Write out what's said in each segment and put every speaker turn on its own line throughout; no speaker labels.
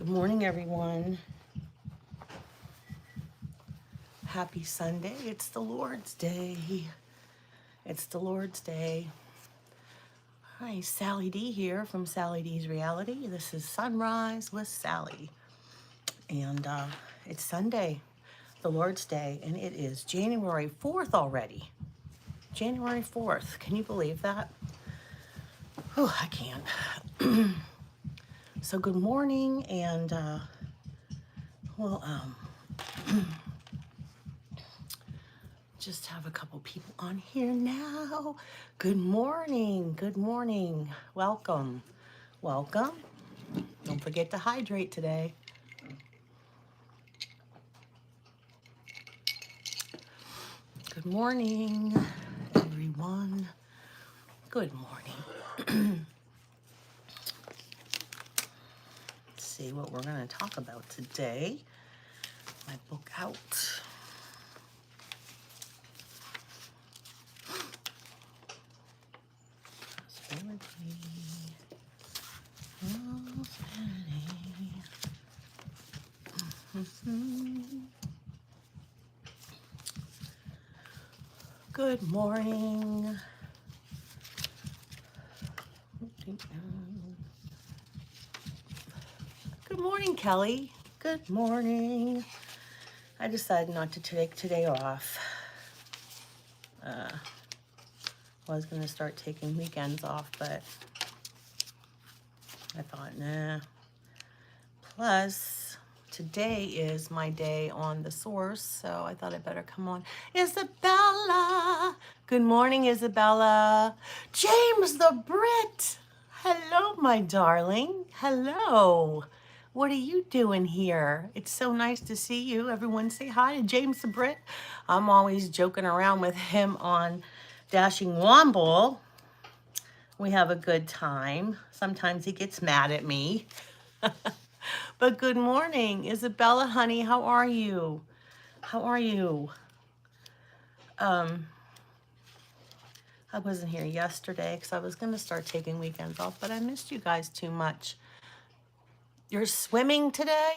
Good morning, everyone. Happy Sunday. It's the Lord's Day. It's the Lord's Day. Hi, Sally D here from Sally D's Reality. This is Sunrise with Sally. And it's Sunday, the Lord's Day, and it is January 4th already. January 4th. Can you believe that? Oh, I can't. So good morning, and well, just have a couple people on here now. Good morning. Good morning. Welcome. Welcome. Don't forget to hydrate today. Good morning, everyone. Good morning. Let's see what we're going to talk about today. My book out. Prosperity. Good morning. Good morning, Kelly. Good morning. I decided not to take today off. I was going to start taking weekends off, but I thought, nah. Plus, today is my day on the source, so I thought I'd better come on. Isabella! Good morning, Isabella. James the Brit! Hello, my darling. Hello. What are you doing here? It's so nice to see you. Everyone say hi to James the Brit. I'm always joking around with him on Dashing Womble. We have a good time. Sometimes he gets mad at me. But good morning, Isabella, honey. How are you? How are you? I wasn't here yesterday because I was going to start taking weekends off, but I missed you guys too much. You're swimming today?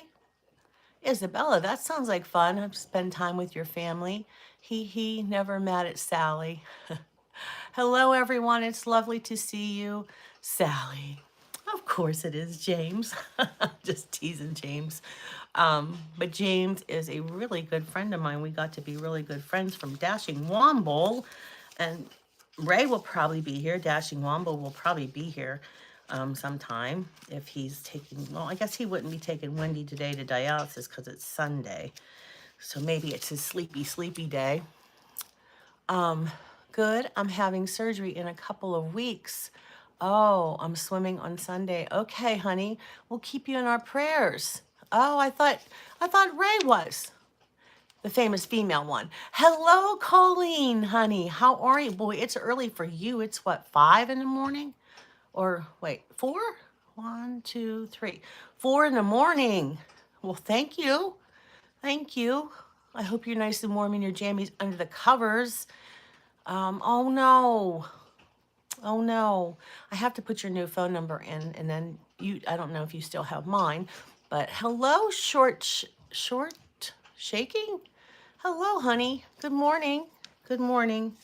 Isabella, that sounds like fun. I've spent time with your family. He never mad at Sally. Hello, everyone. It's lovely to see you. Sally. Of course it is, James. Just teasing James. But James is a really good friend of mine. We got to be really good friends from Dashing Womble. And Ray will probably be here. Dashing Womble will probably be here sometime if he's taking, well, I guess he wouldn't be taking Wendy today to dialysis because it's Sunday. So maybe it's his sleepy day. Good. I'm having surgery in a couple of weeks. Oh, I'm swimming on Sunday. Okay, honey. We'll keep you in our prayers. Oh, I thought Ray was the famous female one. Hello, Colleen, honey. How are you? Boy, it's early for you. It's what, 5 in the morning? Or wait, 4? 1, 2, 3. 4 in the morning. Well, thank you. Thank you. I hope you're nice and warm in your jammies under the covers. Oh no. Oh no. I have to put your new phone number in, and then I don't know if you still have mine, but hello, short shaking. Hello, honey. Good morning. Good morning.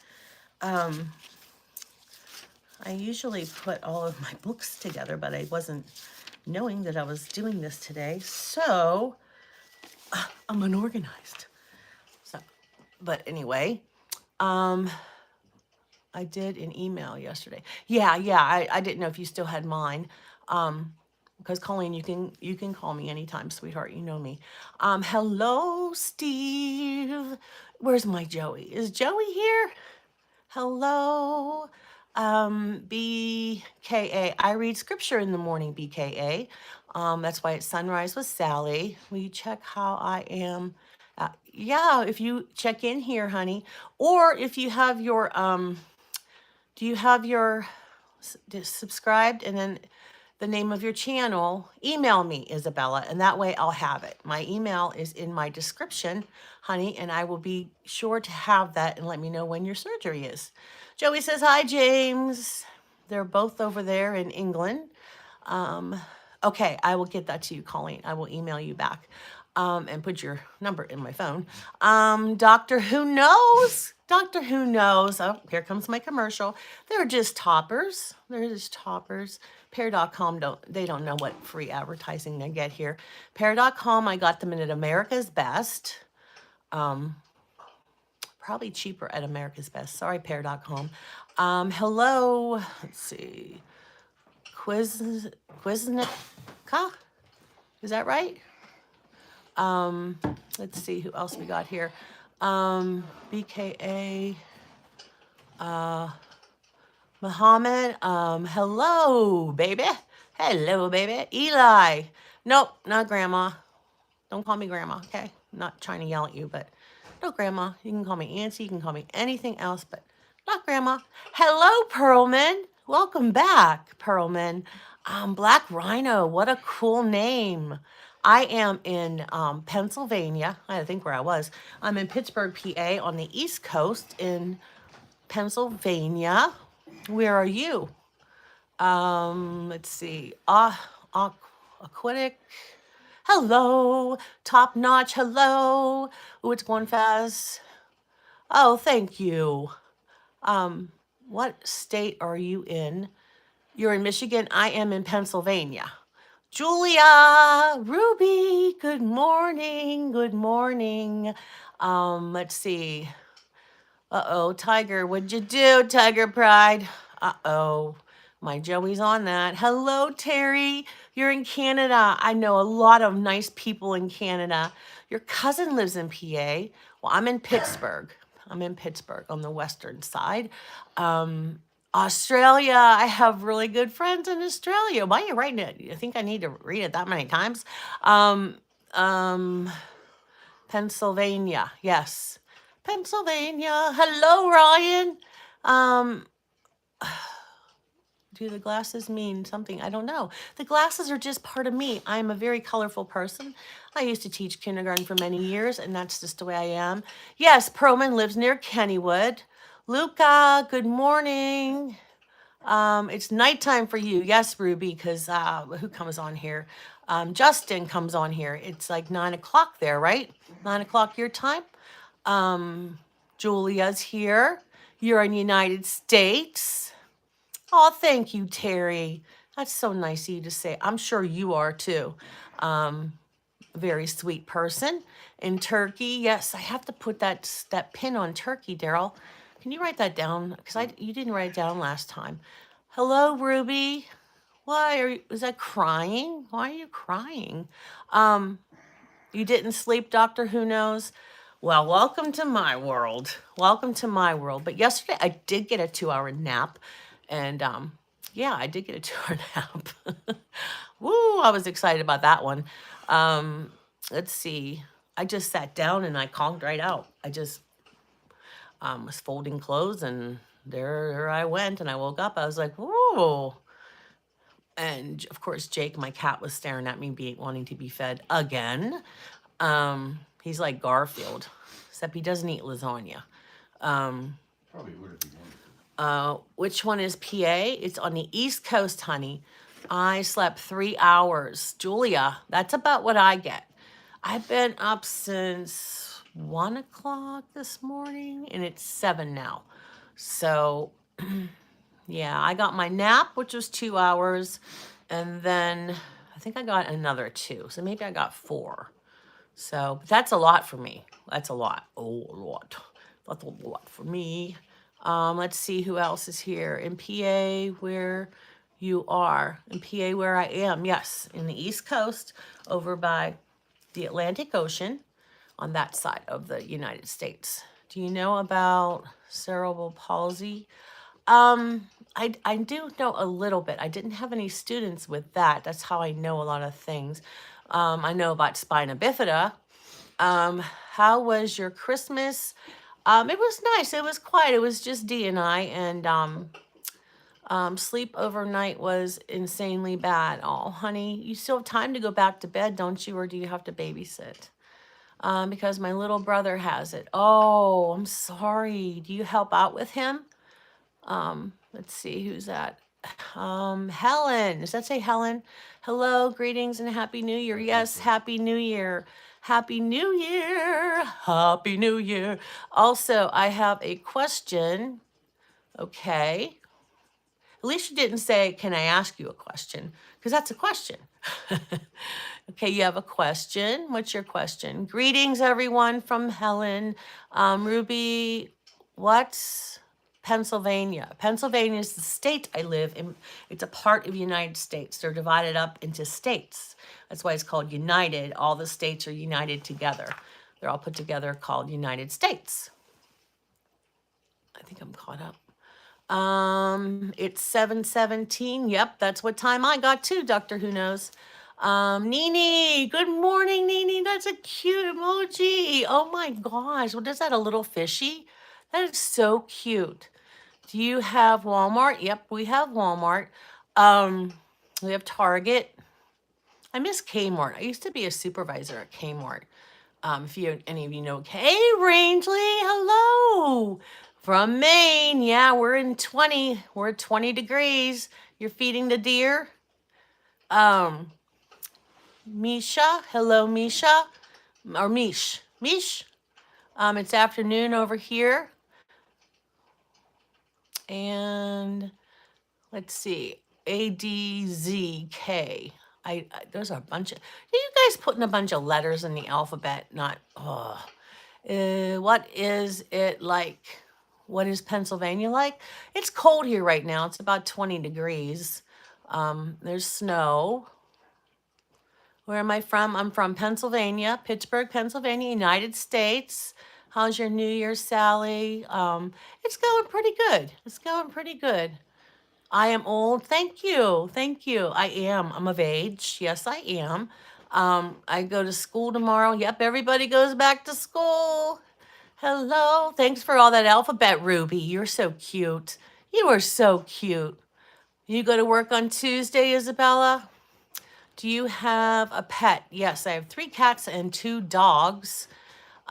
I usually put all of my books together, but I wasn't knowing that I was doing this today. So I'm unorganized. So, but anyway, I did an email yesterday. Yeah. I didn't know if you still had mine. Because Colleen, you can call me anytime, sweetheart. You know me. Hello, Steve. Where's my Joey? Is Joey here? Hello. BKA. I read scripture in the morning, BKA. That's why it's Sunrise with Sally. Will you check how I am? Yeah, if you check in here, honey. Or if you have your do you have your subscribed and then the name of your channel? Email me, Isabella, and that way I'll have it. My email is in my description, honey, and I will be sure to have that and let me know when your surgery is. Joey says, hi, James. They're both over there in England. Okay, I will get that to you, Colleen. I will email you back and put your number in my phone. Doctor Who Knows? Doctor Who Knows? Oh, here comes my commercial. They're just toppers. They're just toppers. Pear.com they don't know what free advertising they get here. Pear.com, I got them in at America's Best. Probably cheaper at America's Best. Sorry, Pear.com. Hello. Let's see. Quiznica? Is that right? Let's see who else we got here. BKA, Muhammad. Hello, baby. Hello, baby. Eli. Nope, not grandma. Don't call me grandma, okay? I'm not trying to yell at you, but no, grandma. You can call me auntie. You can call me anything else, but not grandma. Hello, Pearlman. Welcome back, Pearlman. Black Rhino. What a cool name. I am in Pennsylvania. I think where I was. I'm in Pittsburgh, PA, on the East Coast in Pennsylvania. Where are you? Let's see. Aquatic. Hello. Top notch. Hello. Oh, it's going fast. Oh, thank you. What state are you in? You're in Michigan. I am in Pennsylvania. Julia, Ruby, good morning. Good morning. Let's see. Uh-oh, Tiger, what'd you do, Tiger Pride? Uh-oh, my Joey's on that. Hello, Terry. You're in Canada. I know a lot of nice people in Canada. Your cousin lives in PA. Well, I'm in Pittsburgh. I'm in Pittsburgh on the western side. Australia, I have really good friends in Australia. Why are you writing it? You think I need to read it that many times? Pennsylvania, yes. Pennsylvania. Hello, Ryan. Do the glasses mean something? I don't know. The glasses are just part of me. I'm a very colorful person. I used to teach kindergarten for many years, and that's just the way I am. Yes, Perlman lives near Kennywood. Luca, good morning. It's nighttime for you. Yes, Ruby, because who comes on here? Justin comes on here. It's like 9 o'clock there, right? 9 o'clock your time. Julia's here. You're in the United States. Oh, thank you, Terry. That's so nice of you to say. I'm sure you are too. Very sweet person. In Turkey, yes, I have to put that pin on Turkey, Daryl. Can you write that down? Because you didn't write it down last time. Hello, Ruby. Why are you? Is that crying? Why are you crying? You didn't sleep, Doctor Who Knows? Well, welcome to my world. Welcome to my world. But yesterday I did get a 2-hour nap. And yeah, I did get a 2-hour nap. Woo, I was excited about that one. Let's see. I just sat down and I conked right out. I just was folding clothes and there I went. And I woke up. I was like, whoa. And of course, Jake, my cat, was staring at me, wanting to be fed again. He's like Garfield, except he doesn't eat lasagna.
Probably would if he wanted.
Which one is PA? It's on the East Coast, honey. I slept 3 hours. Julia, that's about what I get. I've been up since 1 o'clock this morning, and it's 7 now. So, yeah, I got my nap, which was 2 hours, and then I think I got another 2. So maybe I got 4. So that's a lot for me. That's a lot. Oh, a lot. That's a lot for me. Let's see who else is here. In PA, where you are. In PA, where I am. Yes, in the East Coast, over by the Atlantic Ocean, on that side of the United States. Do you know about cerebral palsy? I do know a little bit. I didn't have any students with that. That's how I know a lot of things. I know about spina bifida. How was your Christmas? It was nice. It was quiet. It was just Dee and I, and sleep overnight was insanely bad. Oh, honey, you still have time to go back to bed, don't you? Or do you have to babysit? Because my little brother has it. Oh, I'm sorry. Do you help out with him? Let's see, who's that? Helen, does that say Helen? Hello, greetings and happy new year. Yes, happy new year. Happy new year. Happy new year. Also, I have a question. Okay. At least you didn't say, can I ask you a question? Because that's a question. Okay, you have a question. What's your question? Greetings, everyone, from Helen. Ruby, what's Pennsylvania? Pennsylvania is the state I live in. It's a part of the United States. They're divided up into states. That's why it's called United. All the states are united together. They're all put together called United States. I think I'm caught up. It's 7:17. Yep, that's what time I got too, Doctor Who Knows. Nini, good morning, Nini. That's a cute emoji. Oh my gosh, what is that? A little fishy? That is so cute. Do you have Walmart? Yep, we have Walmart. We have Target. I miss Kmart. I used to be a supervisor at Kmart. If any of you know, hey Rangeley, hello from Maine. Yeah, we're at 20 degrees. You're feeding the deer. Misha, hello Misha, or Mish. It's afternoon over here, and let's see, ADZK. There's a bunch of, you guys putting a bunch of letters in the alphabet, not, what is it like? What is Pennsylvania like? It's cold here right now. It's about 20 degrees. There's snow. Where am I from? I'm from Pennsylvania, Pittsburgh, Pennsylvania, United States. How's your New Year, Sally? It's going pretty good. It's going pretty good. I am old. Thank you. Thank you. I am. I'm of age. Yes, I am. I go to school tomorrow. Yep, everybody goes back to school. Hello. Thanks for all that alphabet, Ruby. You're so cute. You are so cute. You go to work on Tuesday, Isabella? Do you have a pet? Yes, I have 3 cats and 2 dogs.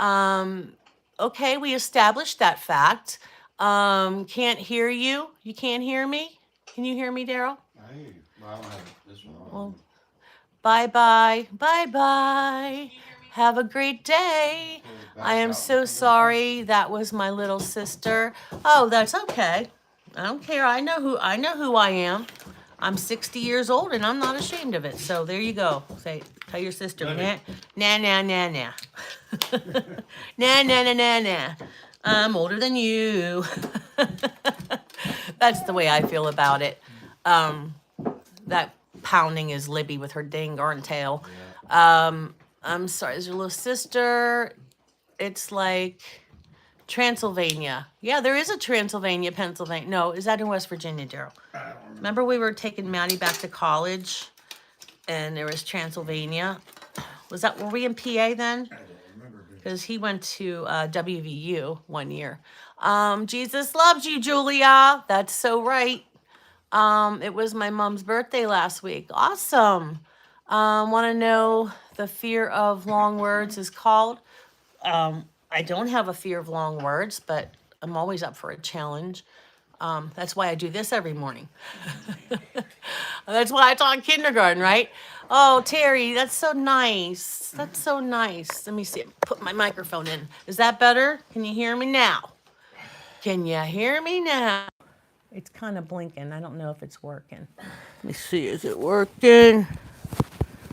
Okay, we established that fact. Can't hear you. You can't hear me? Can you hear me, Daryl?
I hear you. Well, I don't have this one on.
Well, bye-bye. Bye-bye. Have a great day. I am so sorry. That was my little sister. Oh, that's okay. I don't care. I know who I am. I'm 60 years old and I'm not ashamed of it. So there you go. Tell your sister, nah, nah, nah, nah, nah. Nah, nah, nah, nah, nah. I'm older than you. That's the way I feel about it. That pounding is Libby with her dang darn tail. I'm sorry, is your little sister? It's like Transylvania. Yeah, there is a Transylvania, Pennsylvania. No, is that in West Virginia, Daryl? Remember we were taking Maddie back to college and there was Transylvania. Were we in PA then? Because he went to WVU one year. Jesus loves you, Julia. That's so right. It was my mom's birthday last week. Awesome. Want to know the fear of long words is called? I don't have a fear of long words, but I'm always up for a challenge. That's why I do this every morning. That's why I taught kindergarten, right? Oh, Terry, that's so nice. That's so nice. Let me see. Put my microphone in. Is that better? Can you hear me now? Can you hear me now? It's kind of blinking. I don't know if it's working. Let me see. Is it working?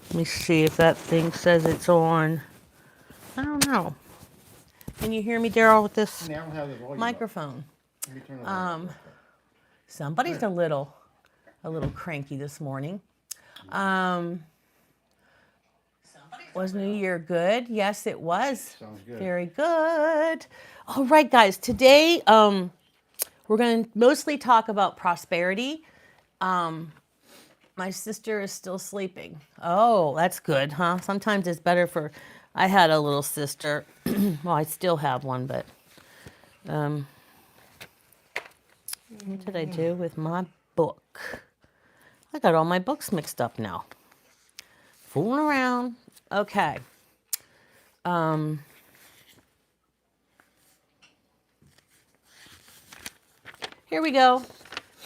Let me see if that thing says it's on. I don't know. Can you hear me, Daryl, with this
I don't have the volume up.
microphone?
Let me turn it on.
Somebody's a little cranky this morning. Was New Year good? Yes, it was.
Sounds good.
Very good. All right, guys. Today, we're going to mostly talk about prosperity. My sister is still sleeping. Oh, that's good, huh? Sometimes it's better for. I had a little sister. Well, I still have one, but what did I do with my book? I got all my books mixed up now. Fooling around. Okay. Here we go.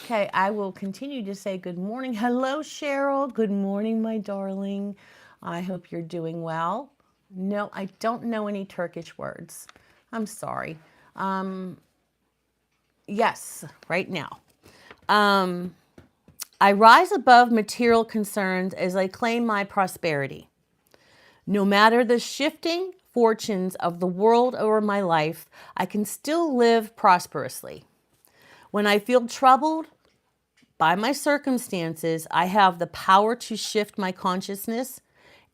Okay, I will continue to say good morning. Hello, Cheryl. Good morning, my darling. I hope you're doing well. No, I don't know any Turkish words. I'm sorry. Yes, right now. I rise above material concerns as I claim my prosperity. No matter the shifting fortunes of the world over my life, I can still live prosperously. When I feel troubled by my circumstances, I have the power to shift my consciousness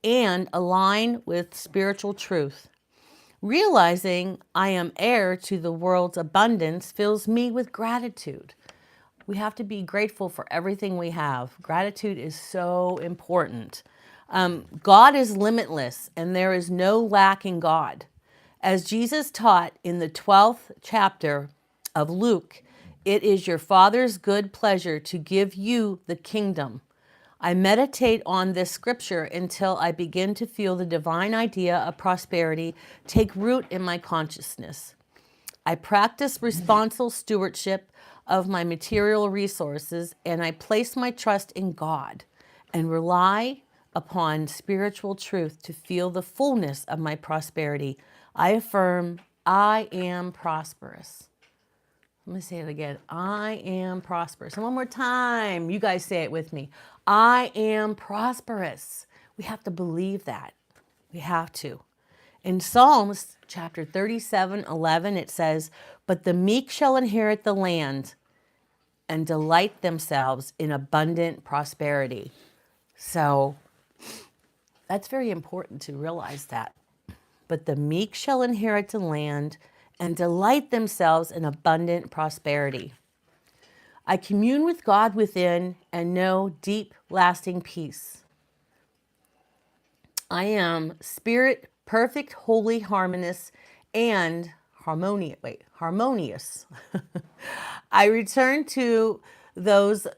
and align with spiritual truth. Realizing I am heir to the world's abundance fills me with gratitude. We have to be grateful for everything we have. Gratitude is so important. God is limitless, and there is no lack in God. As Jesus taught in the 12th chapter of Luke, it is your Father's good pleasure to give you the kingdom. I meditate on this scripture until I begin to feel the divine idea of prosperity take root in my consciousness. I practice responsible stewardship of my material resources, and I place my trust in God and rely upon spiritual truth to feel the fullness of my prosperity. I affirm I am prosperous. Let me say it again. I am prosperous. And one more time, you guys say it with me. I am prosperous. We have to believe that. We have to. In Psalms chapter 37:11, it says, "But the meek shall inherit the land and delight themselves in abundant prosperity." So that's very important to realize that. But the meek shall inherit the land and delight themselves in abundant prosperity. I commune with God within and know deep, lasting peace. I am spirit, perfect, holy, harmonious, and harmonious. I return to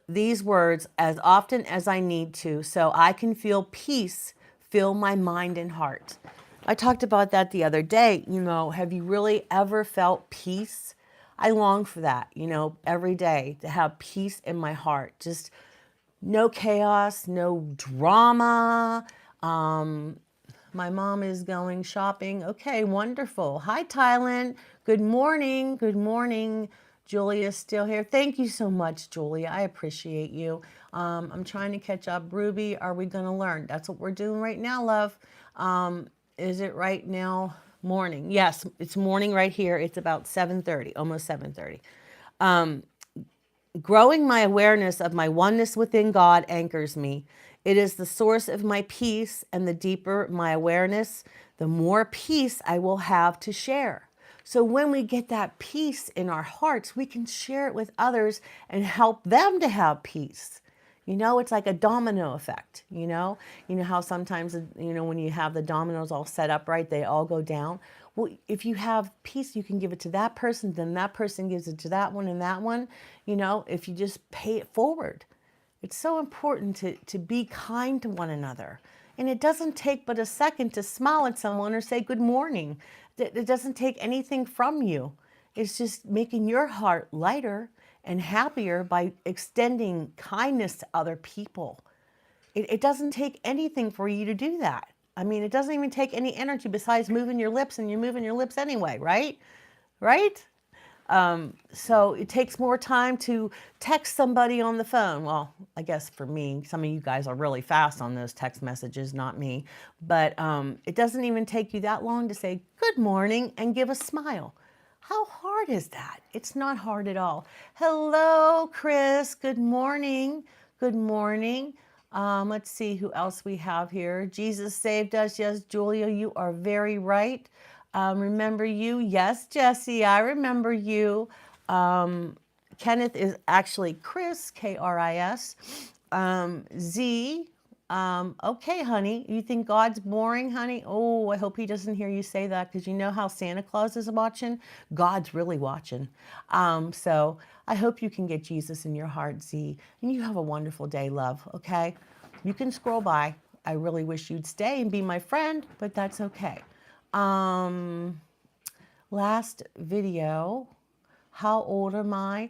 these words as often as I need to so I can feel peace fill my mind and heart. I talked about that the other day. Have you really ever felt peace? I long for that, every day to have peace in my heart. Just no chaos, no drama. My mom is going shopping. Okay, wonderful. Hi, Thailand. Good morning. Good morning. Julia's still here. Thank you so much, Julia. I appreciate you. I'm trying to catch up. Ruby, are we going to learn? That's what we're doing right now, love. Is it right now? Morning. Yes, it's morning right here. It's about 7:30, almost 7:30. Growing my awareness of my oneness within God anchors me. It is the source of my peace, and the deeper my awareness, the more peace I will have to share. So when we get that peace in our hearts, we can share it with others and help them to have peace. It's like a domino effect, You know how sometimes, when you have the dominoes all set up right, they all go down. Well, if you have peace, you can give it to that person, then that person gives it to that one and that one, if you just pay it forward. It's so important to be kind to one another. And it doesn't take but a second to smile at someone or say good morning. It doesn't take anything from you. It's just making your heart lighter and happier by extending kindness to other people. It doesn't take anything for you to do that. I mean, it doesn't even take any energy besides moving your lips, and you're moving your lips anyway, right? Right? So it takes more time to text somebody on the phone. Well, I guess for me, some of you guys are really fast on those text messages, not me. But it doesn't even take you that long to say good morning and give a smile. How hard is that? It's not hard at all. Hello, Chris. Good morning. Good morning. Let's see who else we have here. Jesus saved us. Yes, Julia, you are very right. Remember you? Yes, Jesse, I remember you. Kenneth is actually Chris, K-R-I-S. Z, okay, honey. You think God's boring, honey? Oh, I hope he doesn't hear you say that, because you know how Santa Claus is watching? God's really watching. So I hope you can get Jesus in your heart, Z. And you have a wonderful day, love, okay? You can scroll by. I really wish you'd stay and be my friend, but that's okay. Last video, how old am I?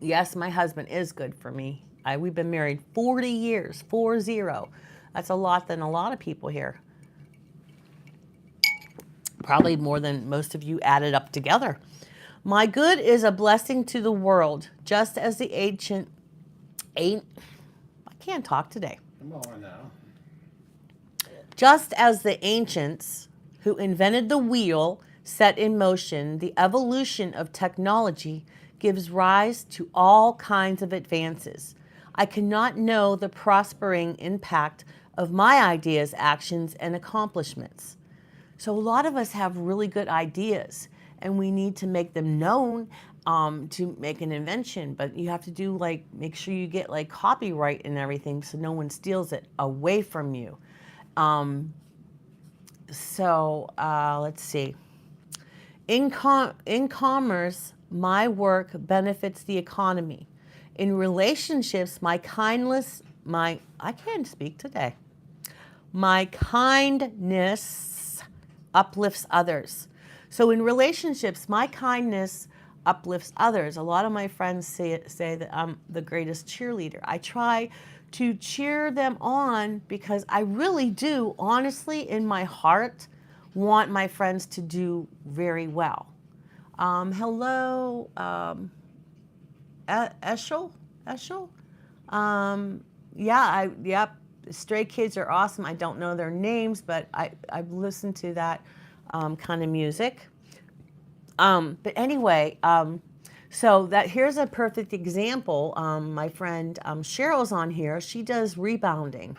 Yes, my husband is good for me. We've been married 40 years, 40. That's a lot than a lot of people here. Probably more than most of you added up together. My good is a blessing to the world, just as the I can't talk today.
Come on now.
Just as the ancients who invented the wheel set in motion the evolution of technology gives rise to all kinds of advances. I cannot know the prospering impact of my ideas, actions, and accomplishments. So a lot of us have really good ideas and we need to make them known to make an invention. But you have to do like, make sure you get like copyright and everything so no one steals it away from you. Let's see. In commerce, my work benefits the economy. In relationships, I can't speak today. My kindness uplifts others. So in relationships, my kindness uplifts others. A lot of my friends say that I'm the greatest cheerleader. I try to cheer them on because I really do, honestly, in my heart, want my friends to do very well. Hello, Eshel? Yep. Stray Kids are awesome. I don't know their names, but I've listened to that kind of music. But anyway, so that here's a perfect example. My friend Cheryl's on here. She does rebounding.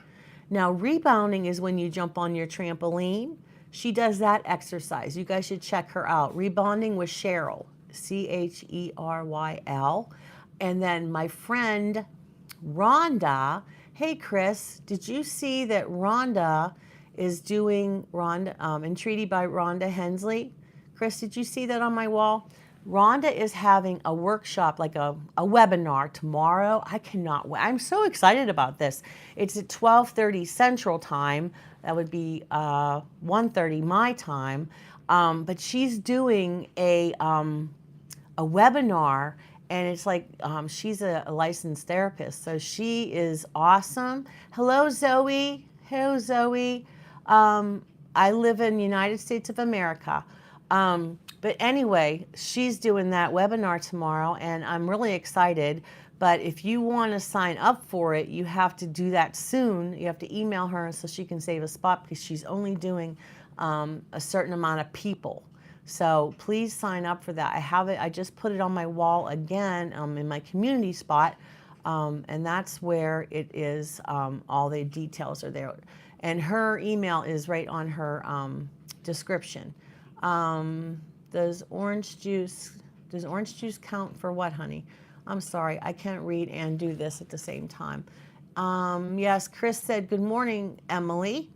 Now, rebounding is when you jump on your trampoline. She does that exercise. You guys should check her out. Rebounding with Cheryl, Cheryl. And then my friend Rhonda. Hey, Chris, did you see that Rhonda is doing Entreaty by Rhonda Hensley? Chris, did you see that on my wall? Rhonda is having a workshop, like a webinar tomorrow. I cannot wait. I'm so excited about this. It's at 12:30 Central Time. That would be 1:30 my time. But she's doing a webinar, and it's like she's a licensed therapist. So she is awesome. Hello, Zoe. Hello, Zoe. I live in the United States of America. But anyway, she's doing that webinar tomorrow, and I'm really excited. But if you want to sign up for it, you have to do that soon. You have to email her so she can save a spot because she's only doing a certain amount of people. So please sign up for that. I have it. I just put it on my wall again in my community spot, and that's where it is. All the details are there, and her email is right on her description. Does orange juice count for what, honey? I'm sorry, I can't read and do this at the same time. Yes, Chris said, good morning, Emily.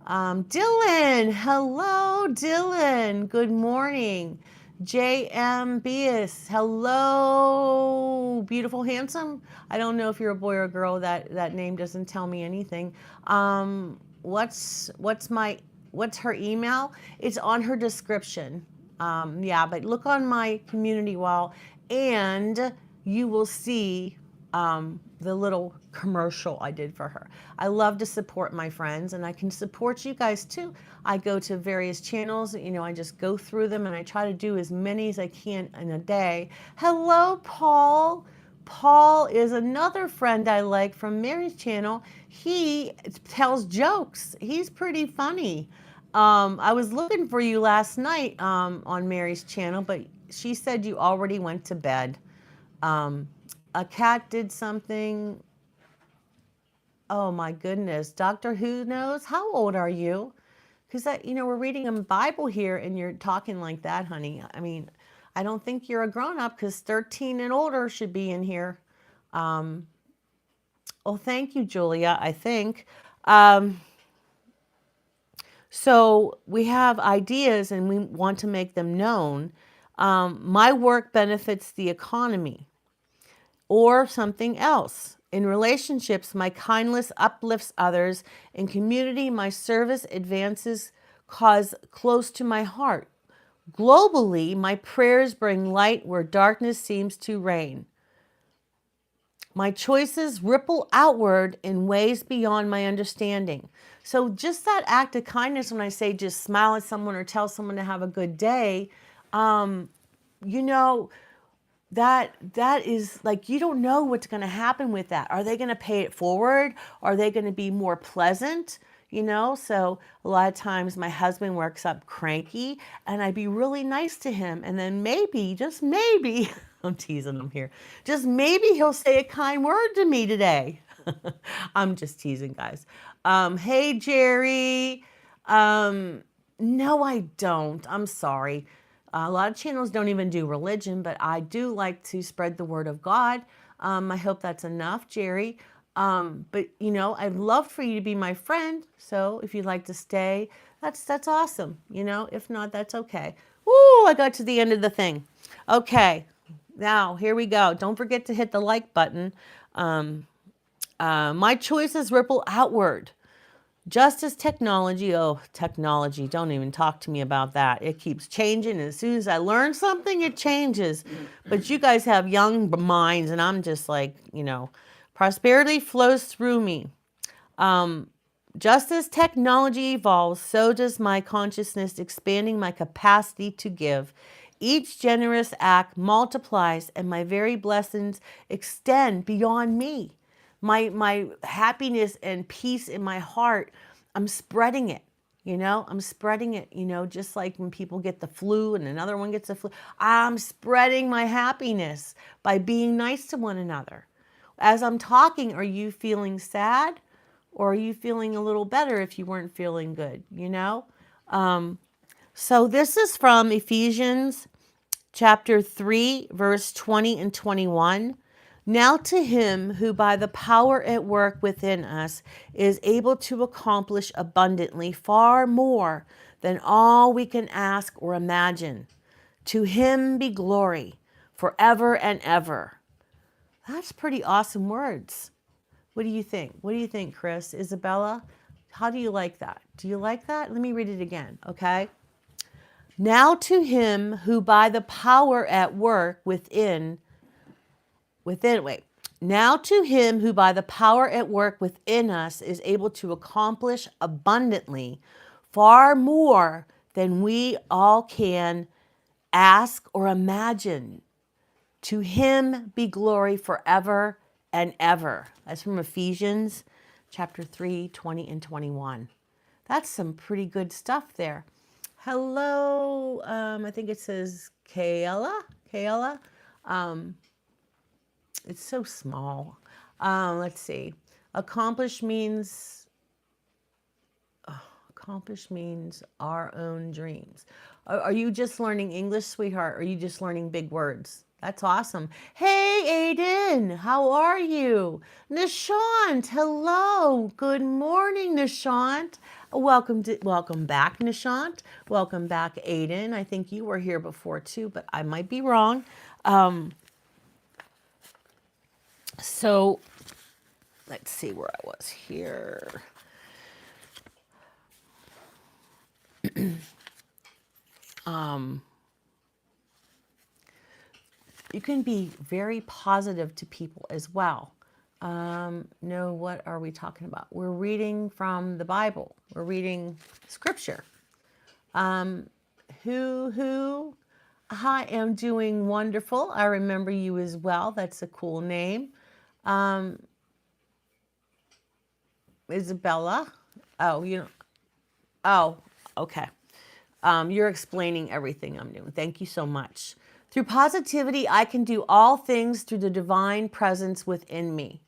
Dylan, hello, Dylan, good morning. J.M. Bias, hello, beautiful, handsome. I don't know if you're a boy or a girl, that name doesn't tell me anything. What's her email? It's on her description. But look on my community wall and you will see the little commercial I did for her. I love to support my friends, and I can support you guys too. I go to various channels, I just go through them and I try to do as many as I can in a day. Hello, Paul. Paul is another friend I like from Mary's channel. He tells jokes. He's pretty funny. I was looking for you last night on Mary's channel, but she said you already went to bed. A cat did something. Oh my goodness. Doctor Who knows? How old are you? Because we're reading a Bible here and you're talking like that, honey. I mean, I don't think you're a grown-up because 13 and older should be in here. Thank you, Julia, I think. So we have ideas and we want to make them known. My work benefits the economy or something else. In relationships, my kindness uplifts others. In community, my service advances cause close to my heart. Globally, my prayers bring light where darkness seems to reign. My choices ripple outward in ways beyond my understanding. So just that act of kindness, when I say just smile at someone or tell someone to have a good day, you know, that is like, you don't know what's going to happen with that. Are they going to pay it forward? Are they going to be more pleasant? So a lot of times my husband works up cranky and I'd be really nice to him. And then maybe, just maybe, I'm teasing him here, just maybe he'll say a kind word to me today. I'm just teasing, guys. Hey, Jerry. No, I don't. I'm sorry. A lot of channels don't even do religion, but I do like to spread the word of God. I hope that's enough, Jerry. But I'd love for you to be my friend. So if you'd like to stay, that's awesome. If not, that's okay. Woo! I got to the end of the thing. Okay, now here we go. Don't forget to hit the like button. My choices ripple outward. Just as technology, don't even talk to me about that. It keeps changing. And as soon as I learn something, it changes. But you guys have young minds, and I'm just like, prosperity flows through me. Just as technology evolves, so does my consciousness, expanding my capacity to give. Each generous act multiplies, and my very blessings extend beyond me. My happiness and peace in my heart, I'm spreading it. I'm spreading it, just like when people get the flu and another one gets the flu. I'm spreading my happiness by being nice to one another. As I'm talking, are you feeling sad? Or are you feeling a little better if you weren't feeling good, So this is from Ephesians chapter 3, verse 20 and 21. Now to him who by the power at work within us is able to accomplish abundantly far more than all we can ask or imagine. To him be glory forever and ever. That's pretty awesome words. What do you think? What do you think, Chris? Isabella? How do you like that? Do you like that? Let me read it again, okay? Now to him who by the power at work Now to him who by the power at work within us is able to accomplish abundantly far more than we all can ask or imagine. To him be glory forever and ever. That's from Ephesians chapter 3, 20 and 21. That's some pretty good stuff there. Hello, I think it says Kayla. It's so small. Let's see. Accomplish means our own dreams. Are you just learning English, sweetheart? Or are you just learning big words? That's awesome. Hey, Aiden, how are you? Nishant, hello. Good morning, Nishant. Welcome back, Nishant. Welcome back, Aiden. I think you were here before too, but I might be wrong. So let's see where I was here. You can be very positive to people as well. No, what are we talking about? We're reading from the Bible. We're reading scripture. I am doing wonderful. I remember you as well. That's a cool name. Isabella. Oh, okay. You're explaining everything I'm doing. Thank you so much. Through positivity, I can do all things through the divine presence within me.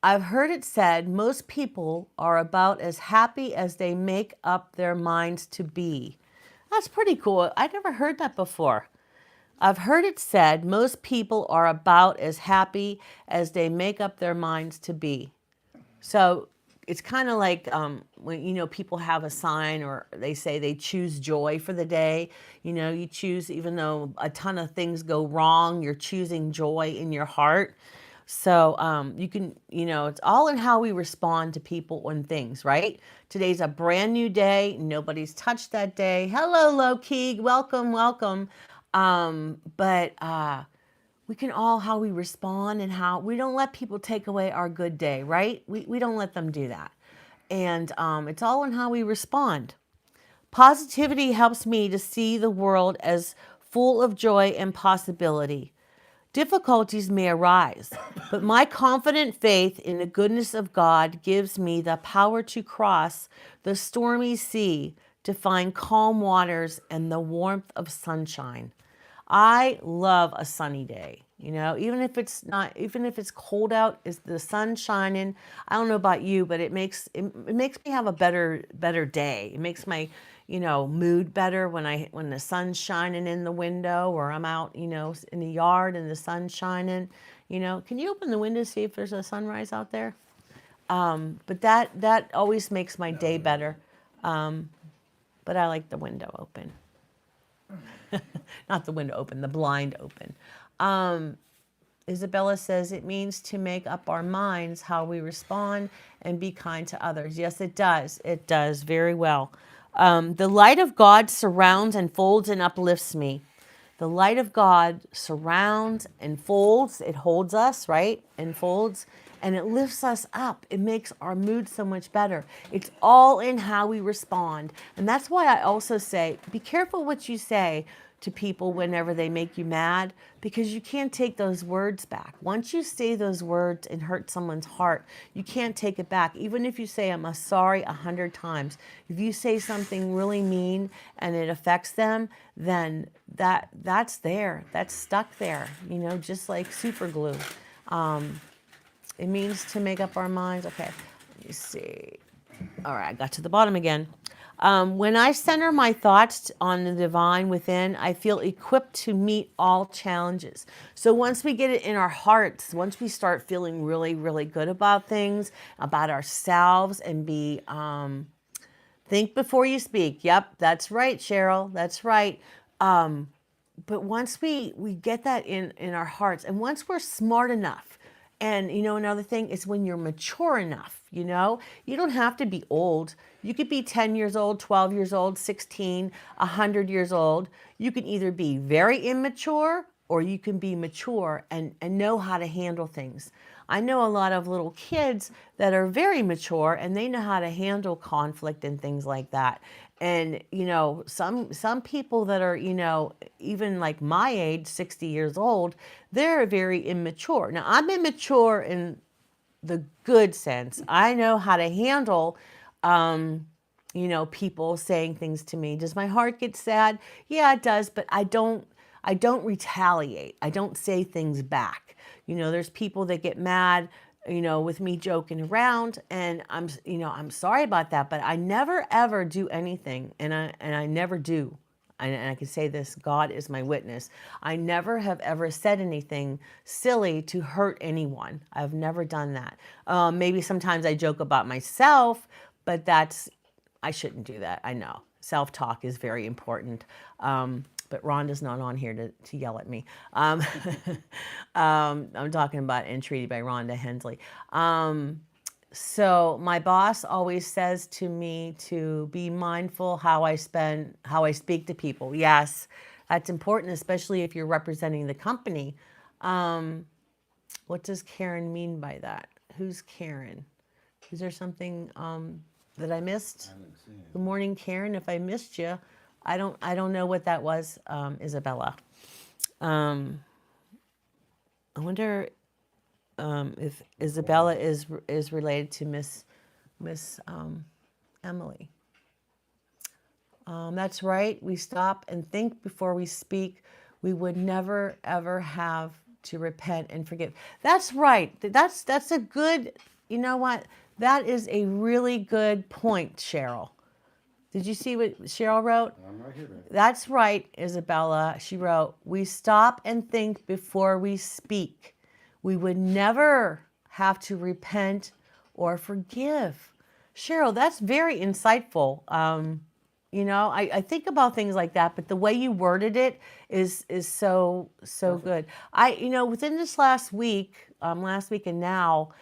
I've heard it said most people are about as happy as they make up their minds to be. That's pretty cool. I never heard that before. I've heard it said most people are about as happy as they make up their minds to be. So it's kind of like when, people have a sign or they say they choose joy for the day. You choose, even though a ton of things go wrong, you're choosing joy in your heart. So you can, it's all in how we respond to people and things, right? Today's a brand new day. Nobody's touched that day. Hello, Low Key. Welcome. how we respond and how we don't let people take away our good day, right? We don't let them do that. And it's all in how we respond. Positivity helps me to see the world as full of joy and possibility. Difficulties may arise, but my confident faith in the goodness of God gives me the power to cross the stormy sea to find calm waters and the warmth of sunshine. I love a sunny day. Even if it's cold out, is the sun shining? I don't know about you, but it makes me have a better day. It makes my mood better when the sun's shining in the window, or I'm out in the yard and the sun's shining. Can you open the window, see if there's a sunrise out there? But that always makes my day better. But I like the window open. Not the window open, the blind open. Isabella says it means to make up our minds how we respond and be kind to others. Yes, it does. It does very well. The light of God surrounds and folds and uplifts me. The light of God surrounds and folds. It holds us, right? And folds. And it lifts us up. It makes our mood so much better. It's all in how we respond. And that's why I also say, be careful what you say to people whenever they make you mad, because you can't take those words back. Once you say those words and hurt someone's heart, you can't take it back. Even if you say, I'm sorry 100 times, if you say something really mean and it affects them, then that's there. That's stuck there, just like super glue. It means to make up our minds. Okay, let me see. All right, I got to the bottom again. When I center my thoughts on the divine within, I feel equipped to meet all challenges. So once we get it in our hearts, once we start feeling really, really good about things, about ourselves, and think before you speak. Yep, that's right, Cheryl. That's right. But once we get that in our hearts, and once we're smart enough, and another thing is when you're mature enough, you don't have to be old. You could be 10 years old, 12 years old, 16, 100 years old. You can either be very immature or you can be mature and know how to handle things. I know a lot of little kids that are very mature and they know how to handle conflict and things like that. And, some people that are, even like my age, 60 years old, they're very immature. Now, I'm immature in the good sense. I know how to handle, people saying things to me. Does my heart get sad? Yeah, it does, but I don't retaliate. I don't say things back. There's people that get mad, with me joking around, and I'm sorry about that, but I never ever do anything, and I never do. And I can say this, God is my witness. I never have ever said anything silly to hurt anyone. I've never done that. Maybe sometimes I joke about myself, but I shouldn't do that. I know. Self-talk is very important. But Rhonda's not on here to yell at me. I'm talking about Entreaty by Rhonda Hensley. So my boss always says to me to be mindful how I speak to people. Yes, that's important, especially if you're representing the company. What does Karen mean by that? Who's Karen? Is there something that I missed? Good morning, Karen. If I missed you, I don't know what that was, Isabella. I wonder if Isabella is related to Miss Emily. That's right. We stop and think before we speak. We would never ever have to repent and forgive. That's right. That's a good. You know what? That is a really good point, Cheryl. Did you see what Cheryl wrote?
I'm right here, man.
That's right, Isabella. She wrote, we stop and think before we speak. We would never have to repent or forgive. Cheryl, that's very insightful. I think about things like that, but the way you worded it is so good. Within this last week and now,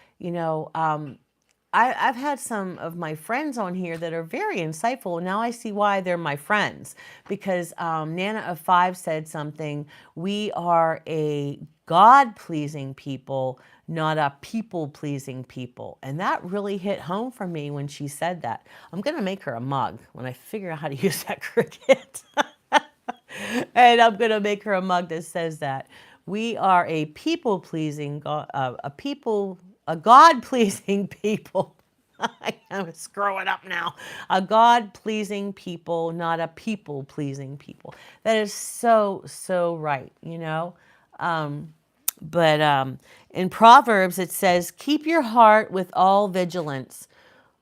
I've had some of my friends on here that are very insightful. Now I see why they're my friends, because Nana of 5 said something. We are a God-pleasing people, not a people-pleasing people. And that really hit home for me when she said that. I'm going to make her a mug when I figure out how to use that cricket. And I'm going to make her a mug that says that. We are a people-pleasing, a God-pleasing people. I'm screwing up now. A God-pleasing people, not a people-pleasing people. That is so, so right, you know? But in Proverbs, it says, keep your heart with all vigilance,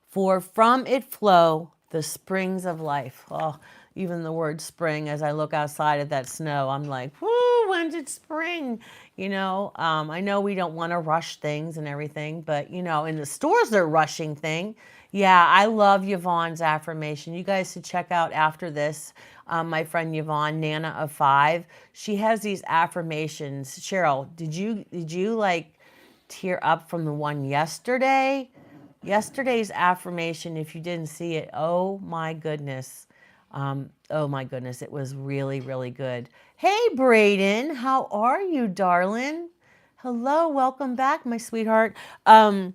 for from it flow the springs of life. Oh, even the word spring, as I look outside at that snow, I'm like, whoo, when's it spring? You know, I know we don't want to rush things and everything, but, you know, in the stores, they're rushing thing. Yeah, I love Yvonne's affirmation. You guys should check out after this. My friend Yvonne, Nana of 5, she has these affirmations. Cheryl, did you like tear up from the one yesterday? Yesterday's affirmation, if you didn't see it, oh my goodness. Oh my goodness, it was really, really good. Hey, Braden, how are you, darling? Hello, welcome back, my sweetheart. But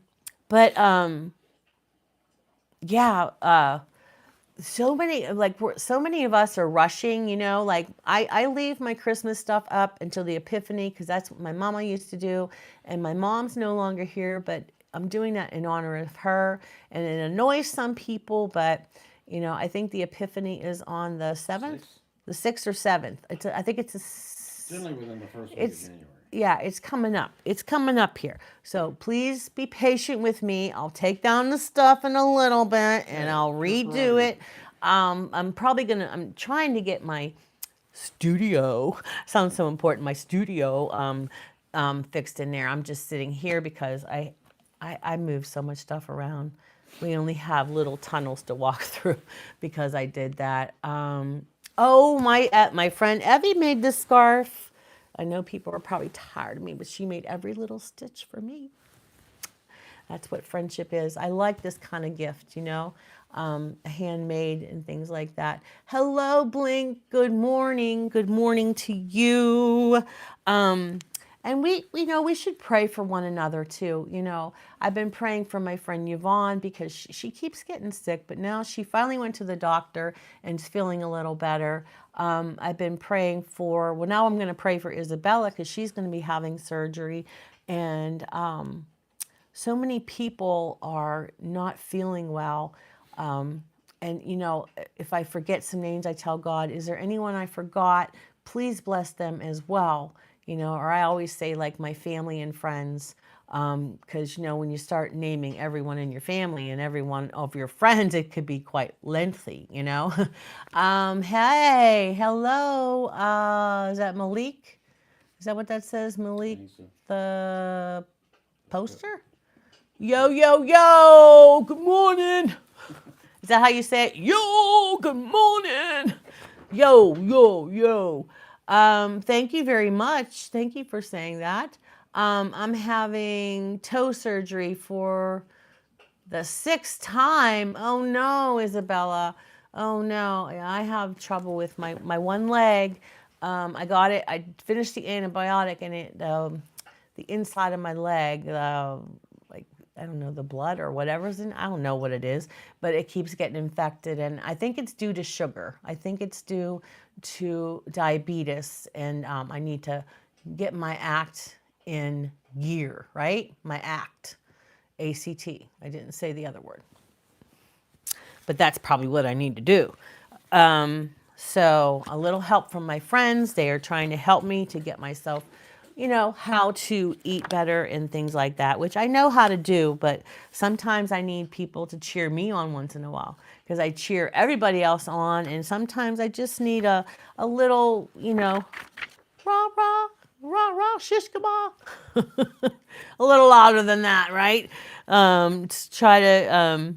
yeah, so many of us are rushing, you know, like I leave my Christmas stuff up until the Epiphany because that's what my mama used to do. And my mom's no longer here, but I'm doing that in honor of her. And it annoys some people, but you know, I think the Epiphany is on the 7th, the 6th or 7th. I think it's
Generally within the first week of January.
yeah, it's coming up. It's coming up here. So please be patient with me. I'll take down the stuff in a little bit and I'll redo it. I'm trying to get my studio, sounds so important, my studio fixed in there. I'm just sitting here because I move so much stuff around. We only have little tunnels to walk through because I did that. Oh, my friend Evie made this scarf. I know people are probably tired of me, but she made every little stitch for me. That's what friendship is. I like this kind of gift, you know, handmade and things like that. Hello, Blink. Good morning. Good morning to you. And we know we should pray for one another too. You know, I've been praying for my friend Yvonne because she keeps getting sick, but now she finally went to the doctor and is feeling a little better. I've been praying for, well, now I'm going to pray for Isabella because she's going to be having surgery. And so many people are not feeling well. And, you know, if I forget some names, I tell God, is there anyone I forgot? Please bless them as well. You know, or I always say like my family and friends, because, you know, when you start naming everyone in your family and everyone of your friends, it could be quite lengthy, you know. Hey, hello. Is that Malik? Is that what that says, Malik? The poster? Yo, yo, yo, good morning. Is that how you say it? Yo, good morning. Yo, yo, yo. Thank you very much. Thank you for saying that. I'm having toe surgery for the 6th time. Oh no, Isabella. Oh no, I have trouble with my one leg. I got it. I finished the antibiotic and it, the inside of my leg, like, I don't know, the blood or whatever's in, I don't know what it is, but it keeps getting infected. And I think it's due to sugar. I think it's due to diabetes. And I need to get my act in gear, right? My act, ACT. I didn't say the other word. But that's probably what I need to do. So a little help from my friends. They are trying to help me to get myself, you know, how to eat better and things like that, which I know how to do, but sometimes I need people to cheer me on once in a while because I cheer everybody else on, and sometimes I just need a little, you know, rah, rah, rah, rah, shish kebab. A little louder than that, right? To try to,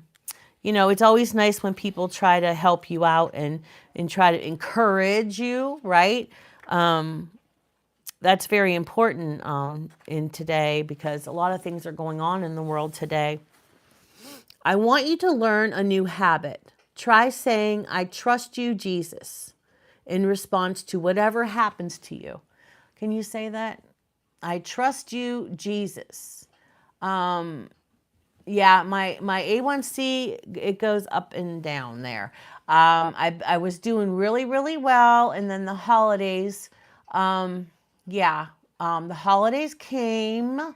you know, it's always nice when people try to help you out and try to encourage you, right? That's very important in today because a lot of things are going on in the world today. I want you to learn a new habit. Try saying, I trust you, Jesus, in response to whatever happens to you. Can you say that? I trust you, Jesus. Yeah, my A1C, it goes up and down there. I was doing really, really well, and then the holidays, um, yeah, the holidays came,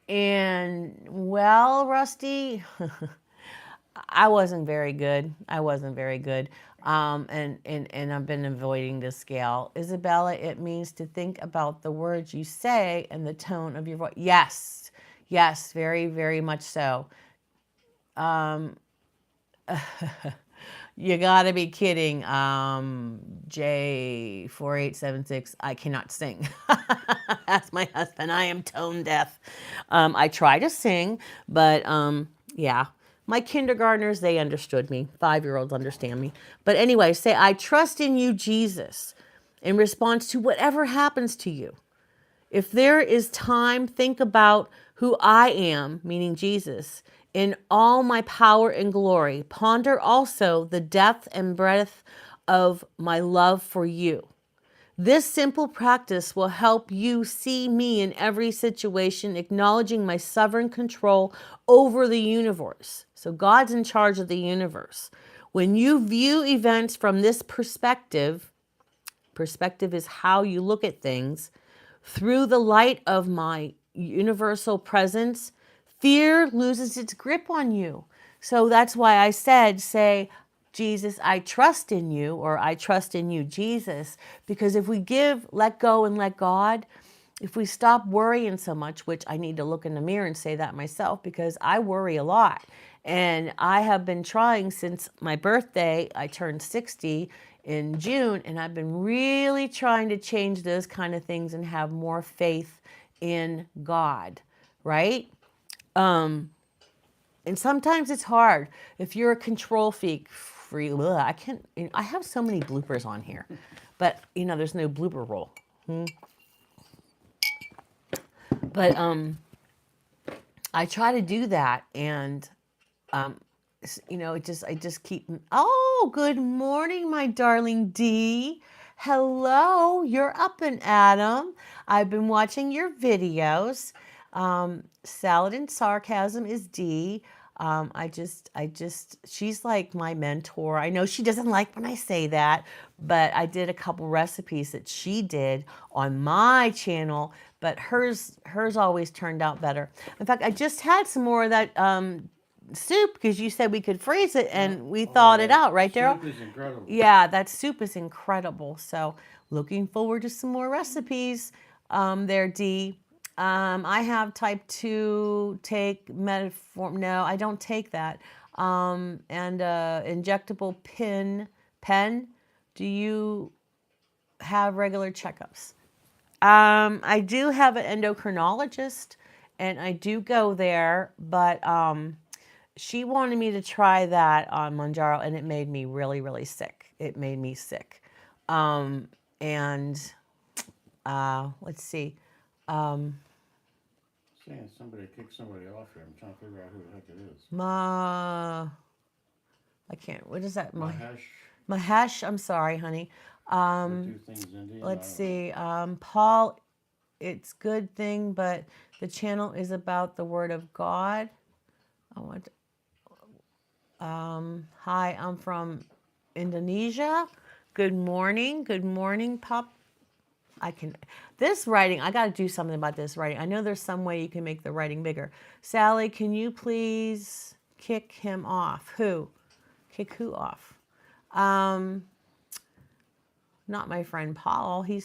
and well, Rusty, I wasn't very good. I wasn't very good. And I've been avoiding the scale. Isabella, it means to think about the words you say and the tone of your voice. Yes, yes, very, very much so. You gotta be kidding. J4876, I cannot sing. That's my husband. I am tone deaf. I try to sing, but yeah. My kindergartners, they understood me. 5-year-olds understand me. But anyway, say, I trust in you, Jesus, in response to whatever happens to you. If there is time, think about who I am, meaning Jesus, in all my power and glory. Ponder also the depth and breadth of my love for you. This simple practice will help you see me in every situation, acknowledging my sovereign control over the universe. So God's in charge of the universe. When you view events from this perspective is how you look at things, through the light of my universal presence, fear loses its grip on you. So that's why I said, say, Jesus, I trust in you, or I trust in you, Jesus. Because if we let go and let God, if we stop worrying so much, which I need to look in the mirror and say that myself, because I worry a lot. And I have been trying since my birthday. I turned 60 in June, and I've been really trying to change those kind of things and have more faith in God, right? And sometimes it's hard. If you're a control freak, I have so many bloopers on here, but there's no blooper roll. But I try to do that, and I just keep. Oh, good morning, my darling D. Hello, you're up and Adam. I've been watching your videos. Salad and Sarcasm is D. She's like my mentor. I know she doesn't like when I say that, but I did a couple recipes that she did on my channel, but hers always turned out better. In fact, I just had some more of that soup because you said we could freeze it, and we thawed it out, right, Daryl?
Soup is incredible.
Yeah, that soup is incredible. So looking forward to some more recipes there, D. I have type 2, take metformin. No, I don't take that. And injectable pen. Do you have regular checkups? I do have an endocrinologist, and I do go there, but she wanted me to try that on Mounjaro, and it made me really, really sick. It made me sick. And let's see.
Saying somebody kicked somebody off here. I'm trying to figure out who the heck it is.
I can't. What is that?
Mahesh.
Mahesh. I'm sorry, honey.
Two things Indian.
Let's see. Paul, it's good thing, but the channel is about the Word of God. I want. Hi, I'm from Indonesia. Good morning, Pop. This writing, I got to do something about this writing. I know there's some way you can make the writing bigger. Sally, can you please kick him off? Who? Kick who off? Not my friend Paul. He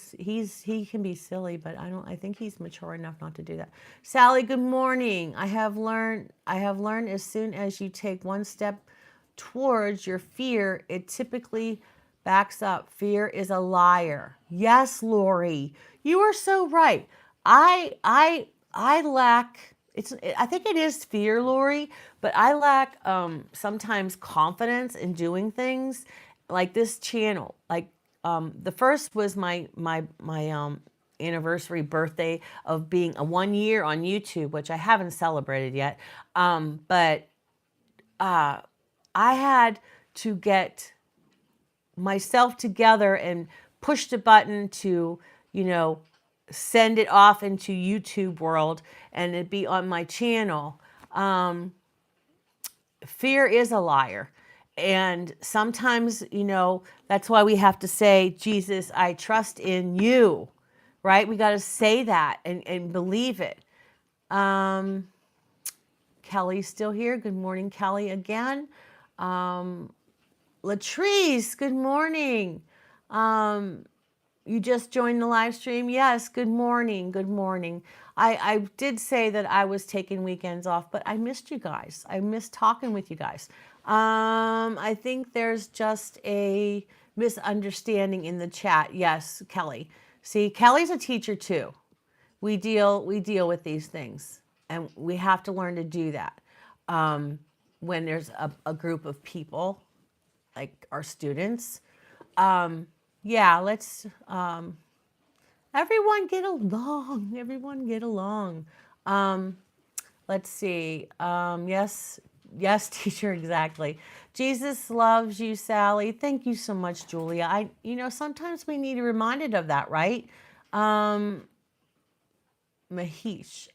can be silly, but I think he's mature enough not to do that. Sally, good morning. I have learned as soon as you take one step towards your fear, it typically backs up. Fear is a liar. Yes, Lori, you are so right. I lack. I think it is fear, Lori, but I lack sometimes confidence in doing things like this channel. Like the first was my anniversary birthday of being a 1 year on YouTube, which I haven't celebrated yet. But I had to get myself together and push the button to, send it off into YouTube world and it'd be on my channel. Fear is a liar. And sometimes, that's why we have to say, Jesus, I trust in you, right? We got to say that and believe it. Kelly's still here. Good morning, Kelly, again. Latrice, good morning. You just joined the live stream? Yes, good morning. Good morning. I did say that I was taking weekends off, but I missed you guys. I missed talking with you guys. I think there's just a misunderstanding in the chat. Yes, Kelly. See, Kelly's a teacher too. We deal with these things, and we have to learn to do that. When there's a group of people, like our students, yeah, let's everyone get along. Everyone get along. Let's see. Yes, teacher, exactly. Jesus loves you, Sally. Thank you so much, Julia. Sometimes we need reminded of that, right? Mahesh.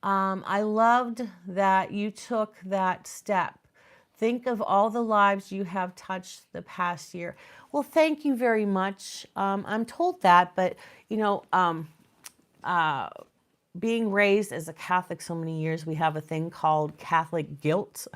I loved that you took that step. Think of all the lives you have touched the past year. Well, thank you very much. I'm told that, but being raised as a Catholic so many years, we have a thing called Catholic guilt.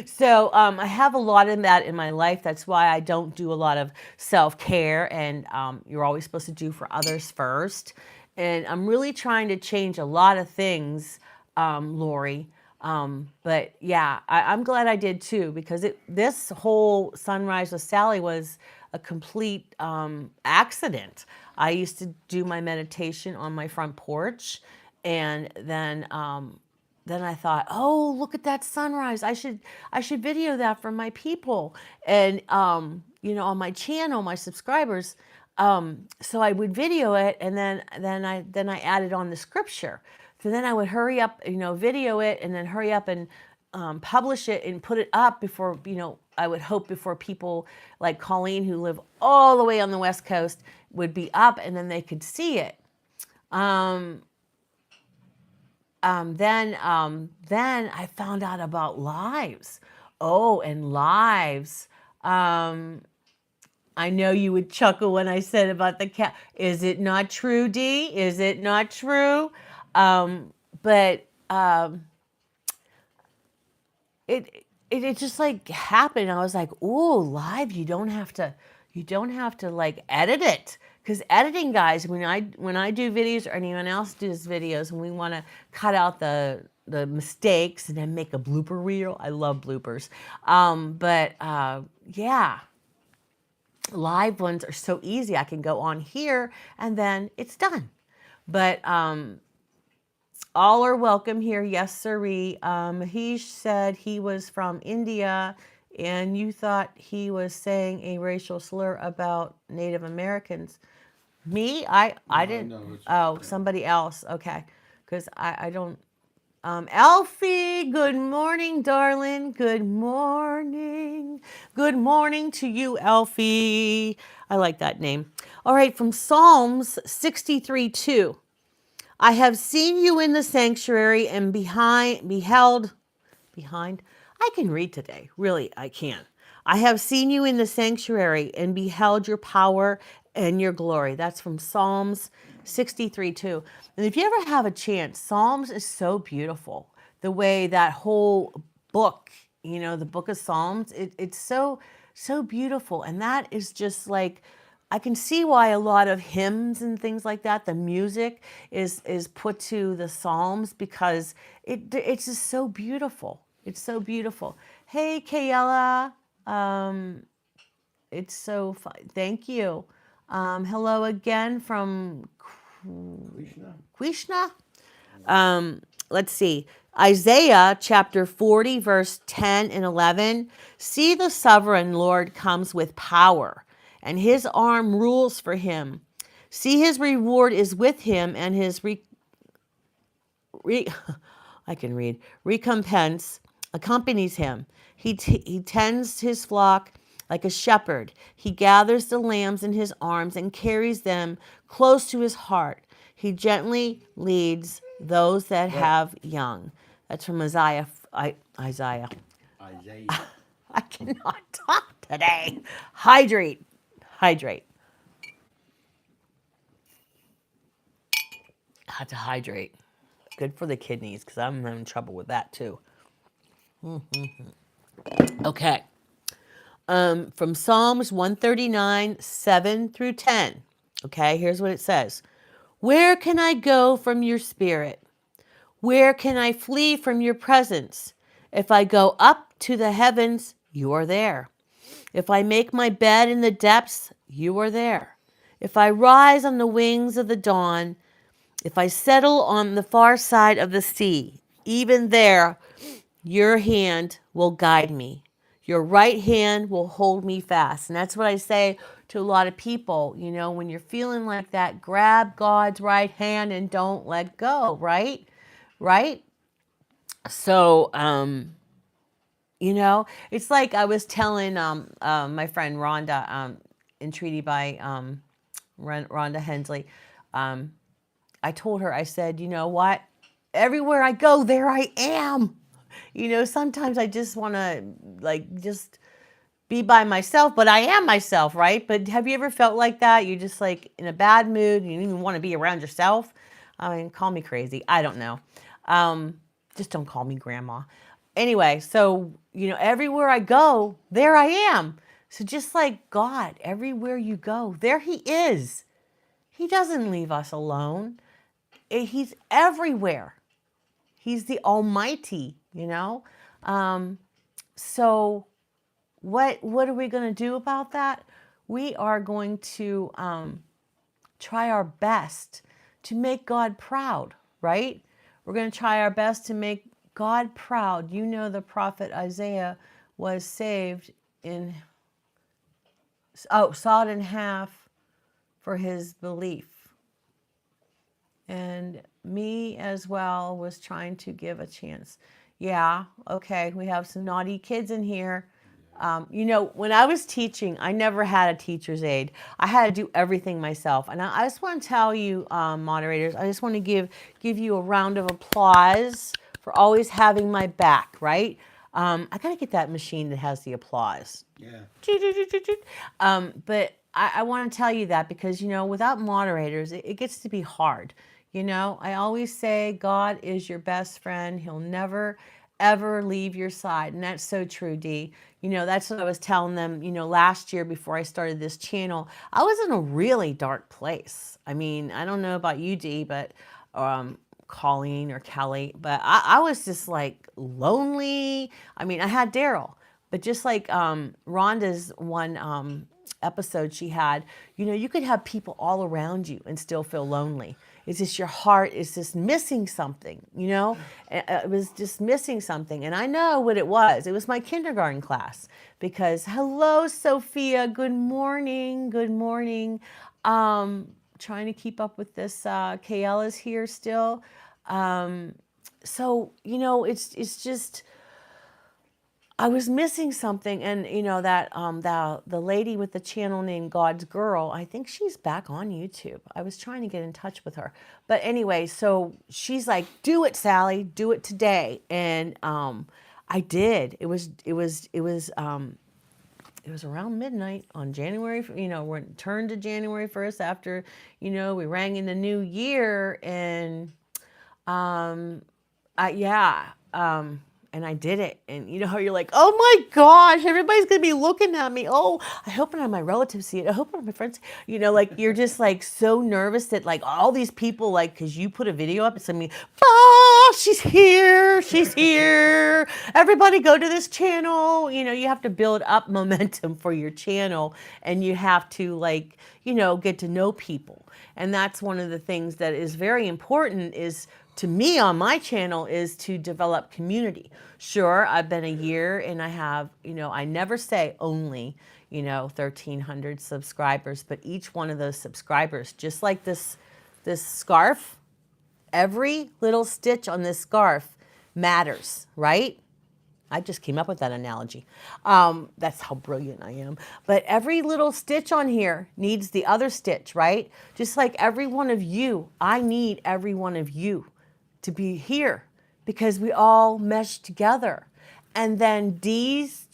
So I have a lot of that in my life. That's why I don't do a lot of self-care, and you're always supposed to do for others first. And I'm really trying to change a lot of things, Lori. But yeah, I'm glad I did too, because this whole Sunrise with Sally was a complete accident. I used to do my meditation on my front porch, and then I thought, oh, look at that sunrise. I should video that for my people, and on my channel, my subscribers. So I would video it, and then I added on the scripture. So then I would hurry up, video it, and then hurry up and publish it and put it up before, I would hope before people like Colleen, who live all the way on the West Coast, would be up, and then they could see it. Then I found out about lives. Oh, and lives. I know you would chuckle when I said about the cat. Is it not true, Dee? Is it not true? But it just like happened. I was like, "Ooh, live! You don't have to like edit it." Because editing, guys, when I do videos or anyone else does videos, and we want to cut out the mistakes and then make a blooper reel. I love bloopers. Yeah, live ones are so easy. I can go on here and then it's done. But all are welcome here. Yes, sirree. He said he was from India, and you thought he was saying a racial slur about Native Americans. Me? I didn't. Oh, somebody else. Okay. Because I don't. Alfie, good morning, darling. Good morning. Good morning to you, Alfie. I like that name. All right, from Psalms 63:2. I have seen you in the sanctuary and beheld. I can read today. Really, I can. I have seen you in the sanctuary and beheld your power and your glory. That's from Psalms 63:2. And if you ever have a chance, Psalms is so beautiful. The way that whole book, the book of Psalms, it's so beautiful. And that is just like, I can see why a lot of hymns and things like that, the music is put to the Psalms, because it's just so beautiful. It's so beautiful. Hey, Kayla. It's so fun. Thank you. Hello again from Krishna. Let's see. Isaiah chapter 40, verse 10 and 11. See, the sovereign Lord comes with power, and his arm rules for him. See, his reward is with him, and his recompense accompanies him. He tends his flock Like a shepherd, he gathers the lambs in his arms and carries them close to his heart. He gently leads those that have young. That's from Isaiah. Isaiah. I cannot talk today. Hydrate. Hydrate. I have to hydrate. Good for the kidneys because I'm having trouble with that too. Okay. From Psalms 139, 7 through 10. Okay, here's what it says. Where can I go from your spirit? Where can I flee from your presence? If I go up to the heavens, you are there. If I make my bed in the depths, you are there. If I rise on the wings of the dawn, if I settle on the far side of the sea, even there, your hand will guide me. Your right hand will hold me fast. And that's what I say to a lot of people. You know, when you're feeling like that, grab God's right hand and don't let go, right? Right? So, you know, it's like I was telling my friend Rhonda, entreated by Rhonda Hensley. I told her, I said, you know what? Everywhere I go, there I am. You know, sometimes I just want to like just be by myself, but I am myself, right? But have you ever felt like that? You're just like in a bad mood. You don't even want to be around yourself. I mean, call me crazy. I don't know. Just don't call me grandma. Anyway, so, you know, everywhere I go, there I am. So just like God, everywhere you go, there he is. He doesn't leave us alone. He's everywhere. He's the Almighty, you know? So what are we going to do about that? We are going to try our best to make God proud, right? We're going to try our best to make God proud. You know, the prophet Isaiah was saved sawed in half for his belief. And me as well was trying to give a chance. Yeah, okay, we have some naughty kids in here. You know, when I was teaching, I never had a teacher's aide. I had to do everything myself. And I just want to tell you, moderators, I just want to give you a round of applause for always having my back, right? I got to get that machine that has the applause.
Yeah.
But I want to tell you that because, you know, without moderators, it gets to be hard. You know, I always say God is your best friend. He'll never, ever leave your side. And that's so true, Dee. You know, that's what I was telling them, you know, last year before I started this channel. I was in a really dark place. I mean, I don't know about you, Dee, but Colleen or Kelly, but I was just like lonely. I mean, I had Daryl, but just like Rhonda's one episode she had, you know, you could have people all around you and still feel lonely. It's just your heart is just missing something, you know? It was just missing something. And I know what it was. It was my kindergarten class because, hello, Sophia. Good morning. Good morning. Trying to keep up with this. KL is here still. So, you know, it's just, I was missing something, and you know that the lady with the channel named God's Girl, I think she's back on YouTube. I was trying to get in touch with her, but anyway, so she's like, "Do it, Sally, do it today," and I did. It was around midnight on January. You know, we're turned to January 1st after, you know, we rang in the new year, and and I did it. And you know how you're like, oh my gosh, everybody's going to be looking at me. Oh, I hope none of my relatives see it. I hope none of my friends, you know, like you're just like so nervous that like all these people, like, because you put a video up and send me, she's here. She's here. Everybody go to this channel. You know, you have to build up momentum for your channel, and you have to like, you know, get to know people. And that's one of the things that is very important is to me on my channel is to develop community. Sure, I've been a year and I have, you know, I never say only, you know, 1,300 subscribers, but each one of those subscribers, just like this scarf, every little stitch on this scarf matters, right? I just came up with that analogy. That's how brilliant I am. But every little stitch on here needs the other stitch, right? Just like every one of you, I need every one of you to be here because we all mesh together. And then Dee's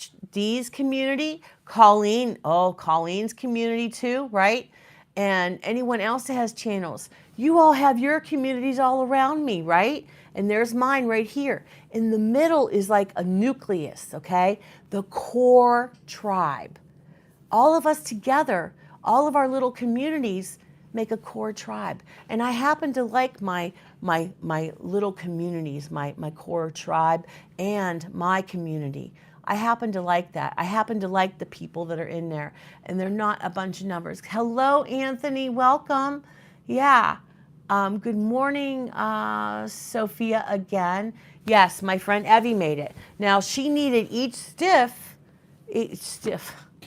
community, Colleen's community too, right? And anyone else that has channels. You all have your communities all around me, right? And there's mine right here. In the middle is like a nucleus, okay? The core tribe. All of us together, all of our little communities make a core tribe. And I happen to like my little communities, my core tribe and my community. I happen to like that. I happen to like the people that are in there, and they're not a bunch of numbers. Hello, Anthony, welcome. Yeah. Good morning, Sophia again. Yes, my friend Evie made it. Now she needed each stiff.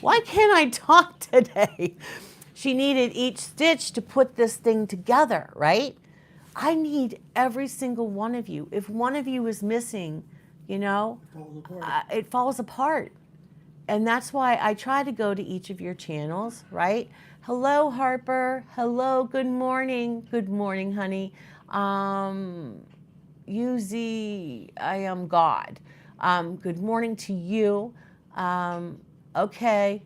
Why can't I talk today? She needed each stitch to put this thing together, right? I need every single one of you. If one of you is missing, it falls apart. And that's why I try to go to each of your channels, right? Hello, Harper. Hello, good morning. Good morning, honey. UZ, I am God. Good morning to you. Okay.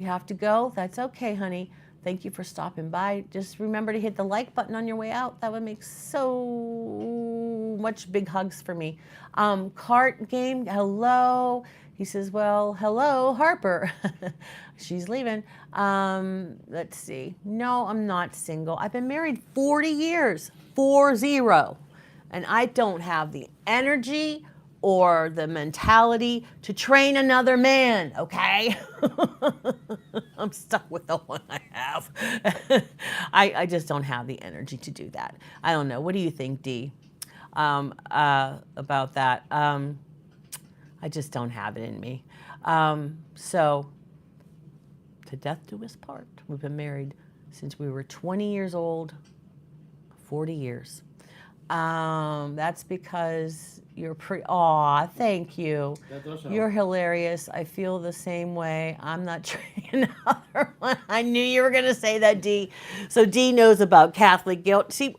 You have to go? That's okay, honey. Thank you for stopping by. Just remember to hit the like button on your way out. That would make so much big hugs for me. Cart game, hello. He says, well, hello, Harper. She's leaving. Let's see. No, I'm not single. I've been married 40 years, 40. And I don't have the energy or the mentality to train another man, okay? I'm stuck with the one I have. I just don't have the energy to do that. I don't know. What do you think, Dee, about that? I just don't have it in me. So, to death do us part. We've been married since we were 20 years old, 40 years. That's because you're aw, thank you.
That does help.
You're hilarious. I feel the same way. I'm not trying another one. I knew you were going to say that, Dee. So Dee knows about Catholic guilt. See,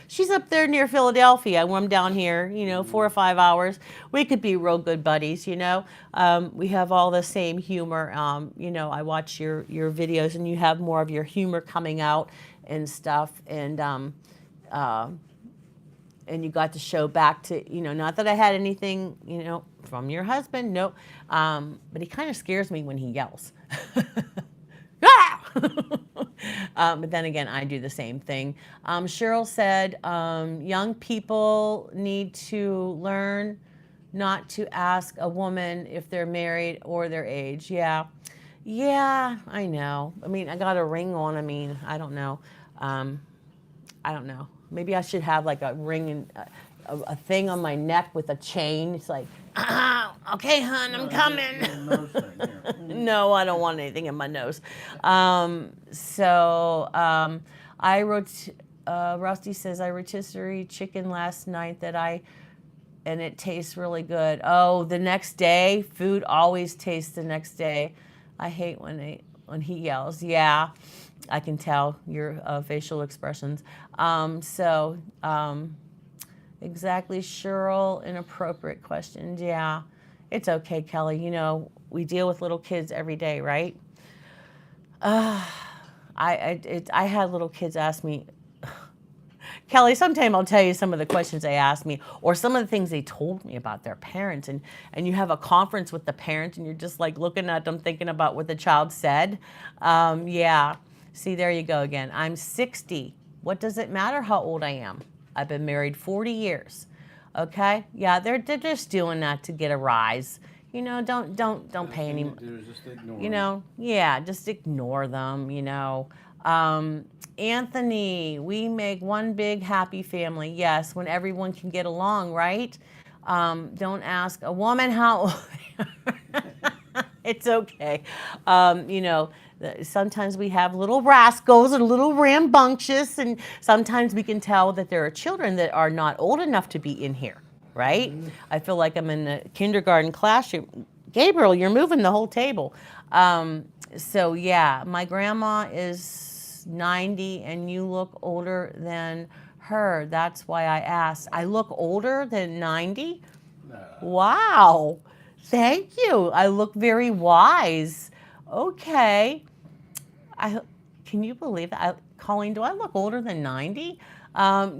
she's up there near Philadelphia. I'm down here, 4 or 5 hours. We could be real good buddies, We have all the same humor. I watch your videos and you have more of your humor coming out and stuff. And you got to show back to, not that I had anything, from your husband, no. But he kind of scares me when he yells. But then again, I do the same thing. Cheryl said, young people need to learn not to ask a woman if they're married or their age. Yeah, I know. I mean, I got a ring on. I mean, I don't know. I don't know. Maybe I should have like a ring and a thing on my neck with a chain. It's like, okay, hon, I'm coming. No, I don't want anything in my nose. I wrote, Rusty says, I rotisserie chicken last night and it tastes really good. Oh, the next day, food always tastes the next day. I hate when he yells. Yeah. I can tell your facial expressions. Exactly, Cheryl, inappropriate questions. Yeah, it's okay, Kelly. We deal with little kids every day, right? I had little kids ask me, Kelly, sometime I'll tell you some of the questions they asked me or some of the things they told me about their parents. And you have a conference with the parents and you're just like looking at them thinking about what the child said. Yeah. See, there you go again. I'm 60. What does it matter how old I am? I've been married 40 years. Okay? Yeah, they're just doing that to get a rise. Don't pay any.
Just ignore them.
Yeah, just ignore them. Anthony, we make one big happy family. Yes, when everyone can get along, right? Don't ask a woman how old. It's okay. Sometimes we have little rascals and little rambunctious, and sometimes we can tell that there are children that are not old enough to be in here. right? I feel like I'm in a kindergarten classroom. Gabriel, you're moving the whole table. So yeah, my grandma is 90 and you look older than her. That's why I asked. I look older than 90?
Nah.
Wow. Thank you. I look very wise. Okay. I can you believe that? Colleen, do I look older than 90?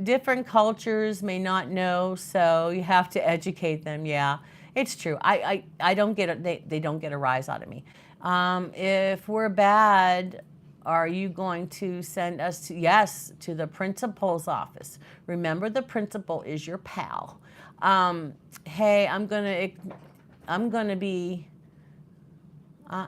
Different cultures may not know, so you have to educate them. Yeah, it's true. I don't get it. They don't get a rise out of me. If we're bad, are you going to send us to, yes, to the principal's office? Remember, the principal is your pal. Hey, I'm gonna be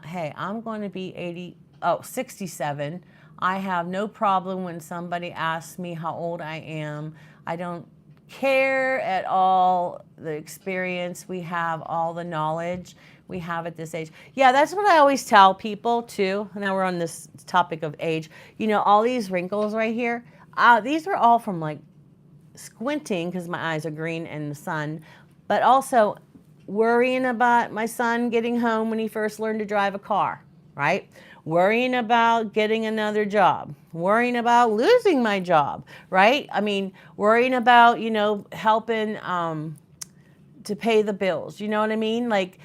hey, I'm going to be 67. I have no problem when somebody asks me how old I am. I don't care at all the experience we have, all the knowledge we have at this age. Yeah, that's what I always tell people too. Now we're on this topic of age. You know, all these wrinkles right here, these are all from like squinting because my eyes are green in the sun, but also worrying about my son getting home when he first learned to drive a car, right? Worrying about getting another job, worrying about losing my job, right? I mean, worrying about, you know, helping to pay the bills. You know what I mean? Like,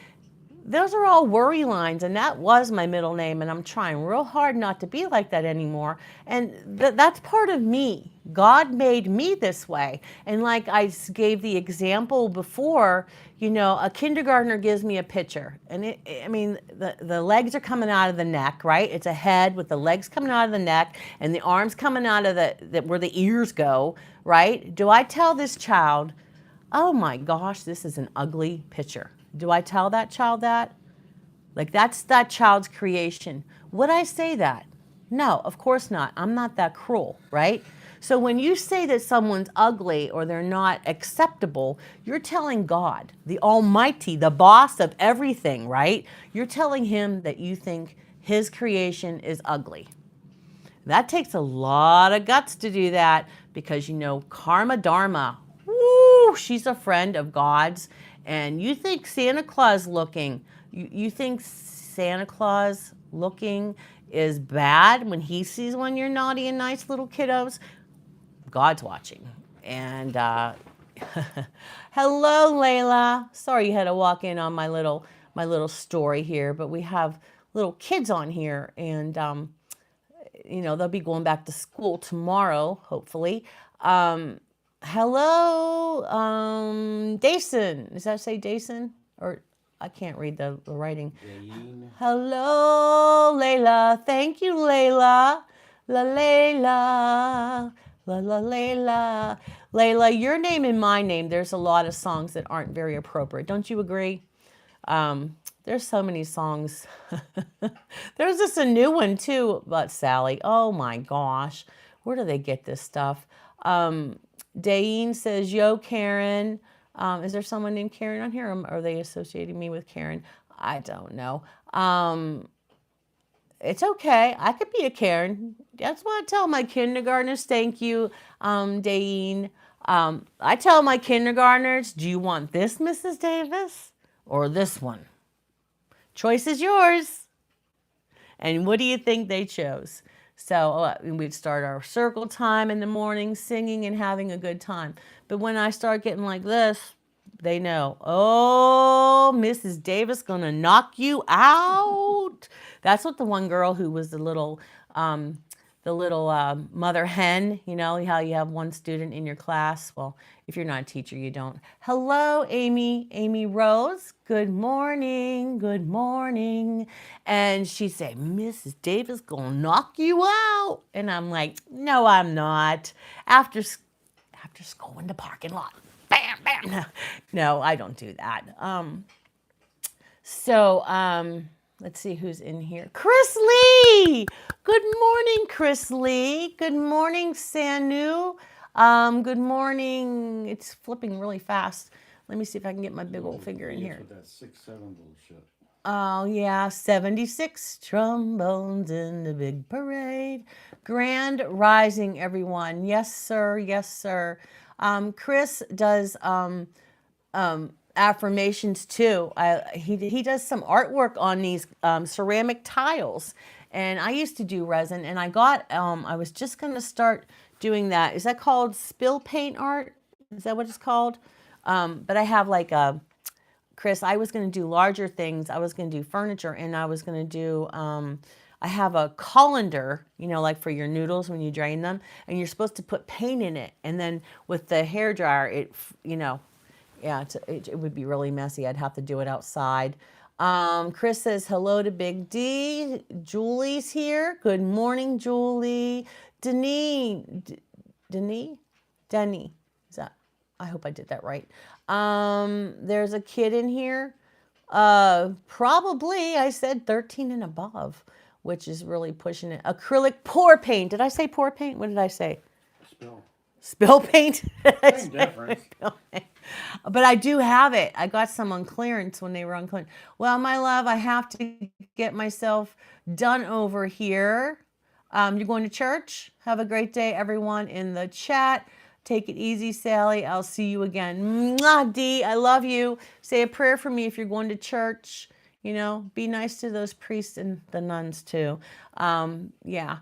those are all worry lines, and that was my middle name, and I'm trying real hard not to be like that anymore. And that's part of me. God made me this way. And like I gave the example before, you know, a kindergartner gives me a picture, and I mean, the legs are coming out of the neck, right? It's a head with the legs coming out of the neck and the arms coming out of where the ears go, right? Do I tell this child, oh my gosh, this is an ugly picture? Do I tell that child that? Like, that's that child's creation. Would I say that? No, of course not. I'm not that cruel, right? So when you say that someone's ugly or they're not acceptable, you're telling God, the Almighty, the boss of everything, right? You're telling him that you think his creation is ugly. That takes a lot of guts to do that because, you know, karma dharma, woo, she's a friend of God's. And you think Santa Claus looking, you think Santa Claus looking is bad when he sees when you're naughty and nice little kiddos? God's watching. And hello, Layla. Sorry you had to walk in on my little story here, but we have little kids on here, and you know, they'll be going back to school tomorrow, hopefully. Hello, Dason. Does that say Dason? Or I can't read the writing.
Jane.
Hello, Layla. Thank you, Layla. La Layla. La la Layla. Layla, your name and my name, there's a lot of songs that aren't very appropriate. Don't you agree? There's so many songs. There's just a new one too about Sally. Oh my gosh. Where do they get this stuff? Dayeen says, yo, Karen. Is there someone named Karen on here? Or are they associating me with Karen? I don't know. It's okay. I could be a Karen. That's what I tell my kindergartners. Thank you, Dayeen. I tell my kindergartners, do you want this, Mrs. Davis, or this one? Choice is yours. And what do you think they chose? So we'd start our circle time in the morning, singing and having a good time. But when I start getting like this, they know, oh, Mrs. Davis gonna knock you out. That's what the one girl who was the little mother hen, you know, how you have one student in your class. Well, if you're not a teacher, you don't. Hello, Amy Rose. Good morning, good morning. And she'd say, Mrs. Davis gonna knock you out. And I'm like, no, I'm not. After school in the parking lot. Bam, bam. No, I don't do that. Let's see who's in here. Chris Lee. Good morning, Chris Lee. Good morning, Sanu. Good morning. It's flipping really fast. Let me see if I can get my big old finger in here.
With that 6-7 bullshit.
Oh, yeah. 76 trombones in the big parade. Grand rising, everyone. Yes, sir. Yes, sir. Chris does affirmations too. He does some artwork on these ceramic tiles, and I used to do resin, and I was just gonna start doing that. Is that called spill paint art? Is that what it's called? But I have like a Chris, I was going to do larger things. I was going to do furniture, and I was going to do, I have a colander, like for your noodles when you drain them, and you're supposed to put paint in it. And then with the hair dryer, yeah, it would be really messy. I'd have to do it outside. Chris says hello to Big D. Julie's here. Good morning, Julie. Denny. Is that? I hope I did that right. There's a kid in here. Probably I said 13 and above, which is really pushing it. Acrylic pour paint. Did I say pour paint? What did I say? Spill paint?
Same difference.
But I do have it. I got some on clearance when they were on clearance. Well, my love, I have to get myself done over here. You're going to church? Have a great day, everyone in the chat. Take it easy, Sally. I'll see you again. Mwah, D, I love you. Say a prayer for me if you're going to church. Be nice to those priests and the nuns too. Yeah.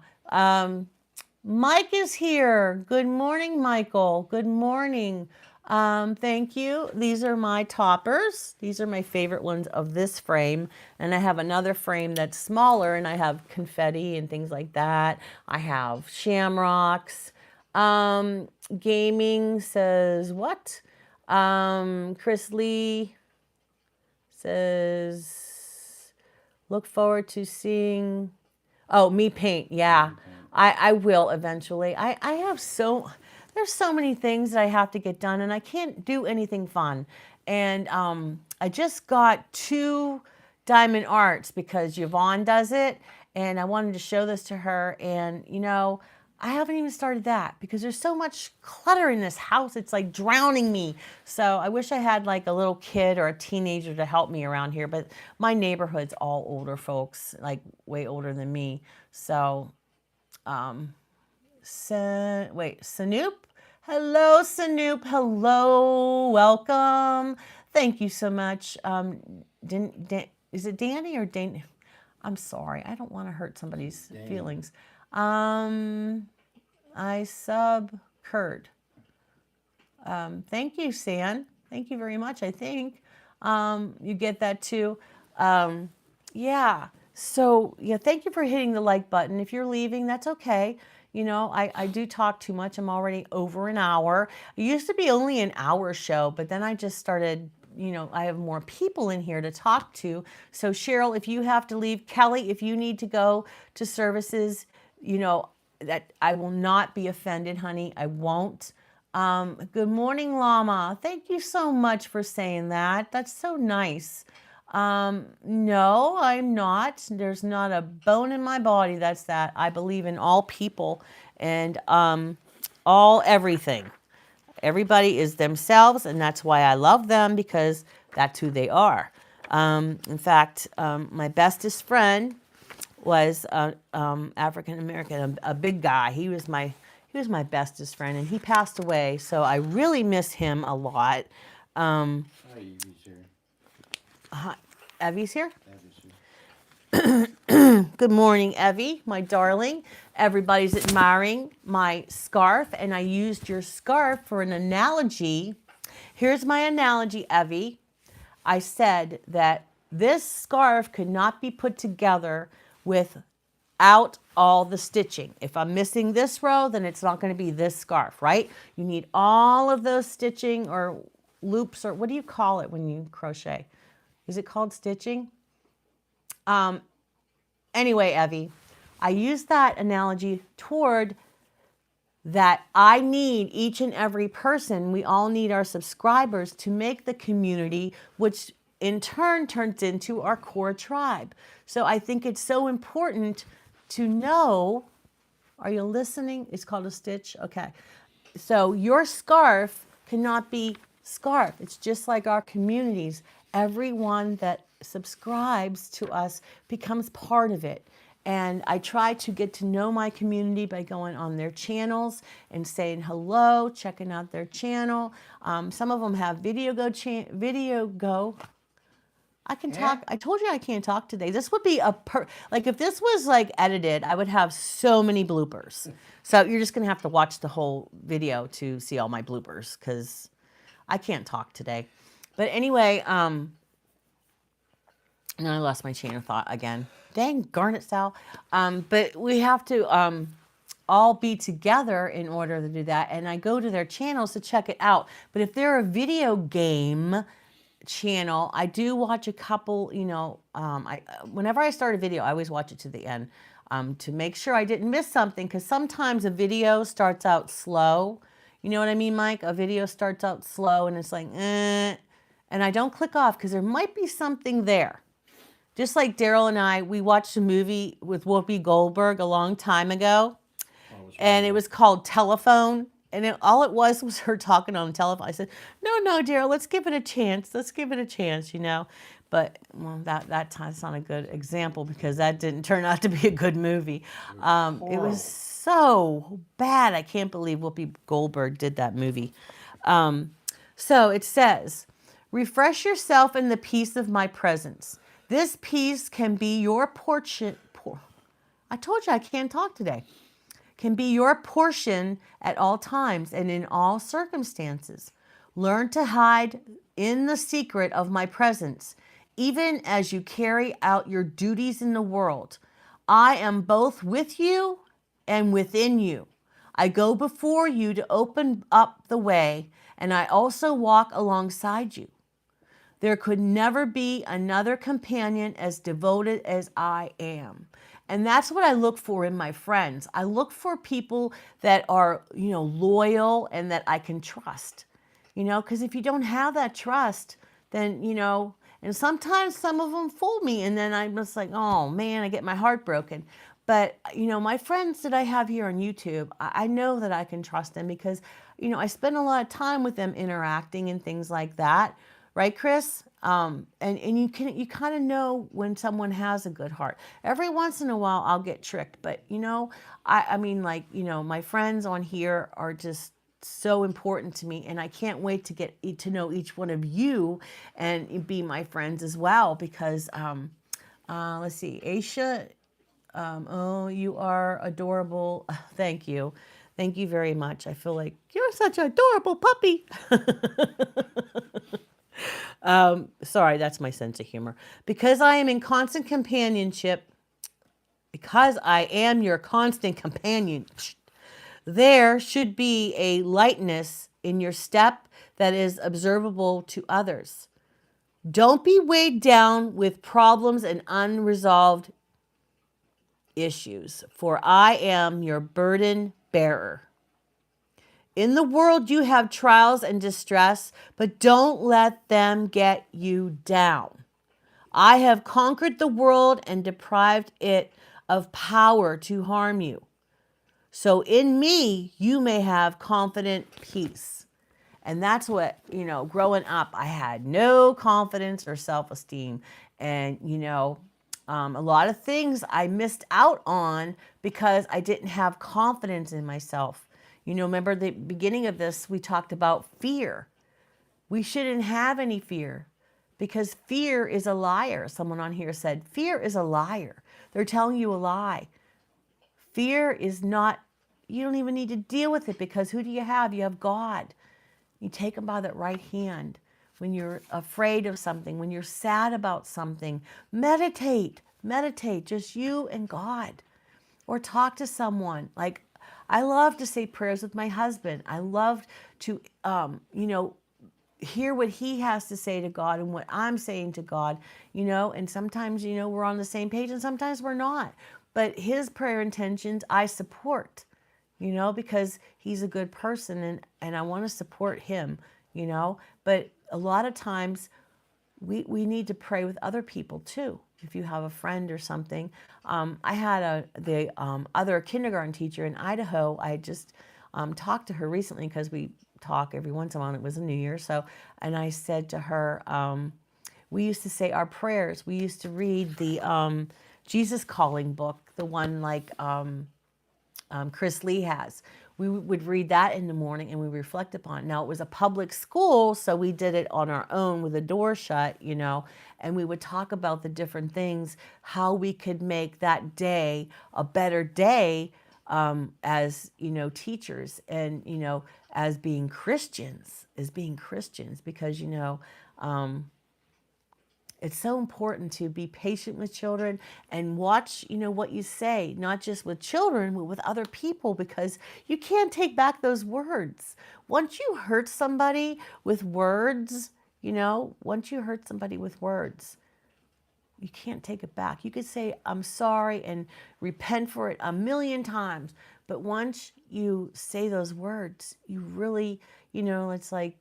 Mike is here. Good morning, Michael. Good morning. Thank you. These are my toppers. These are my favorite ones of this frame. And I have another frame that's smaller, and I have confetti and things like that. I have shamrocks. Gaming says what? Chris Lee says, look forward to seeing, me paint. Yeah, I will eventually. I have there's so many things that I have to get done, and I can't do anything fun. And I just got 2 diamond arts because Yvonne does it, and I wanted to show this to her. And I haven't even started that because there's so much clutter in this house. It's like drowning me. So I wish I had like a little kid or a teenager to help me around here. But my neighborhood's all older folks, like way older than me. So, Sanoop. Hello, Sanoop. Hello. Welcome. Thank you so much. Is it Danny or Dan? I'm sorry. I don't want to hurt somebody's feelings. I sub Kurt. Thank you, San. Thank you very much. I think you get that too. Yeah. So yeah, thank you for hitting the like button. If you're leaving, that's okay. I do talk too much. I'm already over an hour. It used to be only an hour show, but then I just started, I have more people in here to talk to. So Cheryl, if you have to leave, Kelly, if you need to go to services, that I will not be offended, honey. I won't. Good morning, Llama. Thank you so much for saying that. That's so nice. No, I'm not. There's not a bone in my body that's that. I believe in all people and everything. Everybody is themselves, and that's why I love them, because that's who they are. In fact, my bestest friend was African American, a big guy. He was my bestest friend, and he passed away. So I really miss him a lot.
Hi, Evie's here.
Evie's here?
Evie's here.
Good morning, Evie, my darling. Everybody's admiring my scarf, and I used your scarf for an analogy. Here's my analogy, Evie. I said that this scarf could not be put together without all the stitching. If I'm missing this row, then it's not going to be this scarf, right? You need all of those stitching or loops, or what do you call it when you crochet? Is it called stitching? Anyway, Evie, I use that analogy toward that I need each and every person, we all need our subscribers to make the community, which in turn turns into our core tribe. So I think it's so important to know, are you listening? It's called a stitch, okay. So your scarf cannot be scarf. It's just like our communities. Everyone that subscribes to us becomes part of it. And I try to get to know my community by going on their channels and saying hello, checking out their channel. Some of them have Video Go. I can talk. I told you I can't talk today. This would be like if this was like edited, I would have so many bloopers. So you're just gonna have to watch the whole video to see all my bloopers because I can't talk today. But anyway, now I lost my chain of thought again. Dang, garnet Sal. But we have to all be together in order to do that. And I go to their channels to check it out. But if they're a video game channel, I do watch a couple, whenever I start a video, I always watch it to the end to make sure I didn't miss something, because sometimes a video starts out slow. You know what I mean, Mike? A video starts out slow and it's like, and I don't click off because there might be something there. Just like Daryl and I, we watched a movie with Whoopi Goldberg a long time ago, and it was called Telephone. And all it was her talking on the telephone. I said, no, Daryl, let's give it a chance. Let's give it a chance, But well, that's not a good example because that didn't turn out to be a good movie. It was so bad. I can't believe Whoopi Goldberg did that movie. So it says, refresh yourself in the peace of my presence. This peace can be your portion. I told you I can't talk today. Can be your portion at all times and in all circumstances. Learn to hide in the secret of my presence, even as you carry out your duties in the world. I am both with you and within you. I go before you to open up the way, and I also walk alongside you. There could never be another companion as devoted as I am. And that's what I look for in my friends. I look for people that are, loyal and that I can trust. Because if you don't have that trust, then, and sometimes some of them fool me. And then I'm just like, oh man, I get my heart broken. But, my friends that I have here on YouTube, I know that I can trust them because, I spend a lot of time with them interacting and things like that. Right, Chris? And you kind of know when someone has a good heart. Every once in a while, I'll get tricked, but my friends on here are just so important to me, and I can't wait to get to know each one of you and be my friends as well. Because let's see, Aisha, oh, you are adorable. Thank you very much. I feel like you're such an adorable puppy. Sorry, that's my sense of humor. Because I am in constant companionship, because I am your constant companion, there should be a lightness in your step that is observable to others. Don't be weighed down with problems and unresolved issues, for I am your burden bearer. In the world, you have trials and distress, but don't let them get you down. I have conquered the world and deprived it of power to harm you. So in me, you may have confident peace. And that's what, growing up, I had no confidence or self-esteem. And, a lot of things I missed out on because I didn't have confidence in myself. Remember the beginning of this, we talked about fear. We shouldn't have any fear because fear is a liar. Someone on here said, fear is a liar. They're telling you a lie. Fear is not, you don't even need to deal with it because who do you have? You have God. You take him by that right hand. When you're afraid of something, when you're sad about something, meditate, just you and God. Or talk to someone. Like, I love to say prayers with my husband. I love to, hear what he has to say to God and what I'm saying to God, and sometimes, we're on the same page and sometimes we're not. But his prayer intentions, I support, because he's a good person and I want to support him, But a lot of times we need to pray with other people too. If you have a friend or something. I had the other kindergarten teacher in Idaho. I just talked to her recently because we talk every once in a while. It was a New Year. And I said to her, we used to say our prayers. We used to read the Jesus Calling book, the one like Chris Lee has. We would read that in the morning and we reflect upon it. Now, it was a public school, so we did it on our own with the door shut, and we would talk about the different things, how we could make that day a better day as, teachers and, as being Christians, because, it's so important to be patient with children and watch, what you say, not just with children, but with other people, because you can't take back those words. Once you hurt somebody with words, once you hurt somebody with words, you can't take it back. You could say, I'm sorry, and repent for it a million times. But once you say those words, you really, it's like,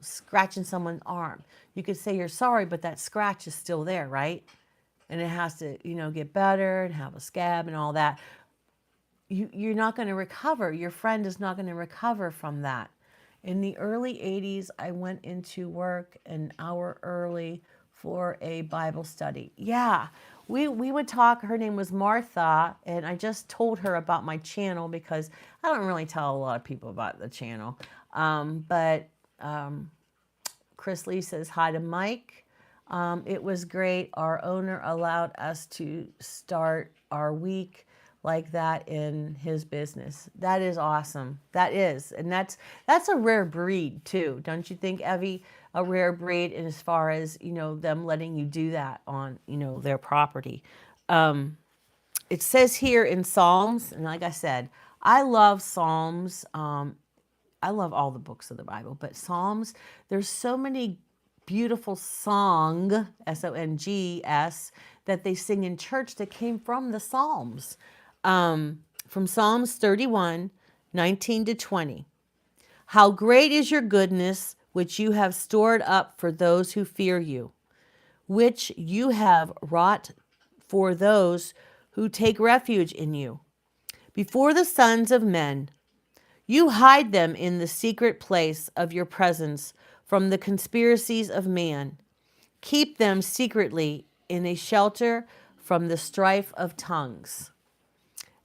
scratching someone's arm. You could say you're sorry, but that scratch is still there, right? And it has to, get better and have a scab and all that. You're not going to recover. Your friend is not going to recover from that. In the early 80s, I went into work an hour early for a Bible study. Yeah, we would talk. Her name was Martha, and I just told her about my channel because I don't really tell a lot of people about the channel. But Chris Lee says hi to Mike. It was great. Our owner allowed us to start our week like that in his business. That is awesome. That is. And that's a rare breed too. Don't you think, Evie? A rare breed in as far as, them letting you do that on, their property. It says here in Psalms, and like I said, I love Psalms. I love all the books of the Bible, but Psalms, there's so many beautiful songs, S-O-N-G-S, that they sing in church that came from the Psalms. From Psalms 31, 19 to 20. How great is your goodness, which you have stored up for those who fear you, which you have wrought for those who take refuge in you. Before the sons of men, you hide them in the secret place of your presence from the conspiracies of man. Keep them secretly in a shelter from the strife of tongues.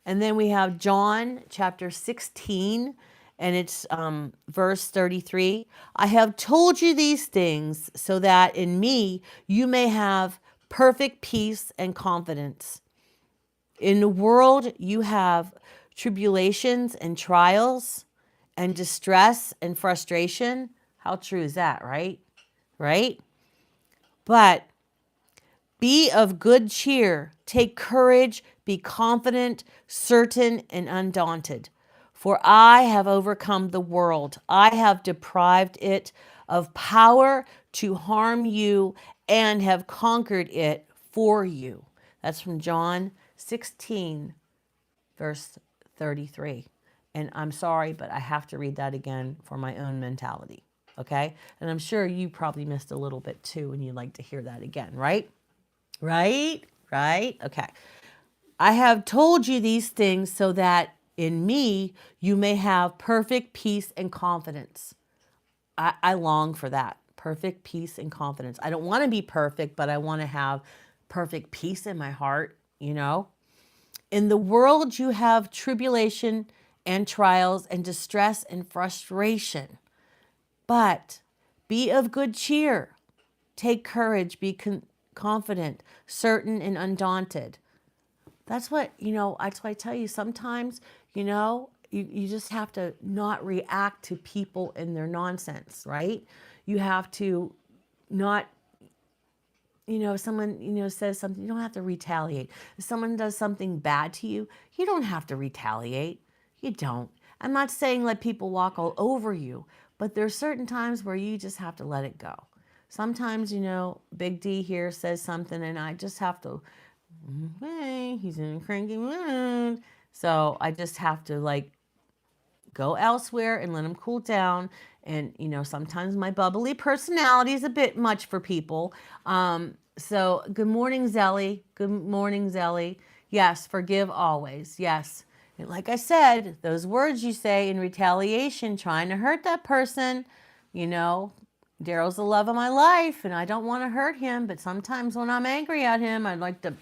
And then we have John chapter 16, and it's verse 33. I have told you these things so that in me you may have perfect peace and confidence. In the world you have tribulations and trials and distress and frustration. How true is that, right? Right? But be of good cheer, take courage, be confident, certain, and undaunted. For I have overcome the world. I have deprived it of power to harm you and have conquered it for you. That's from John 16, verse 33. And I'm sorry, but I have to read that again for my own mentality. Okay? And I'm sure you probably missed a little bit too, and you'd like to hear that again, right? Right? Okay. I have told you these things so that in me you may have perfect peace and confidence. I long for that. Perfect peace and confidence. I don't want to be perfect, but I want to have perfect peace in my heart, In the world you have tribulation and trials and distress and frustration. But be of good cheer. Take courage, be confident, certain, and undaunted. That's what, that's why I tell you sometimes, you just have to not react to people and their nonsense, right? You have to not, if someone, says something, you don't have to retaliate. If someone does something bad to you, you don't have to retaliate. You don't. I'm not saying let people walk all over you, but there's certain times where you just have to let it go. Sometimes, Big D here says something and I just have to, hey, he's in a cranky mood. So I just have to go elsewhere and let him cool down. And, sometimes my bubbly personality is a bit much for people. So good morning, Zelly. Good morning, Zelly. Yes, forgive always. Yes. And like I said, those words you say in retaliation, trying to hurt that person, Daryl's the love of my life and I don't want to hurt him. But sometimes when I'm angry at him, I'd like to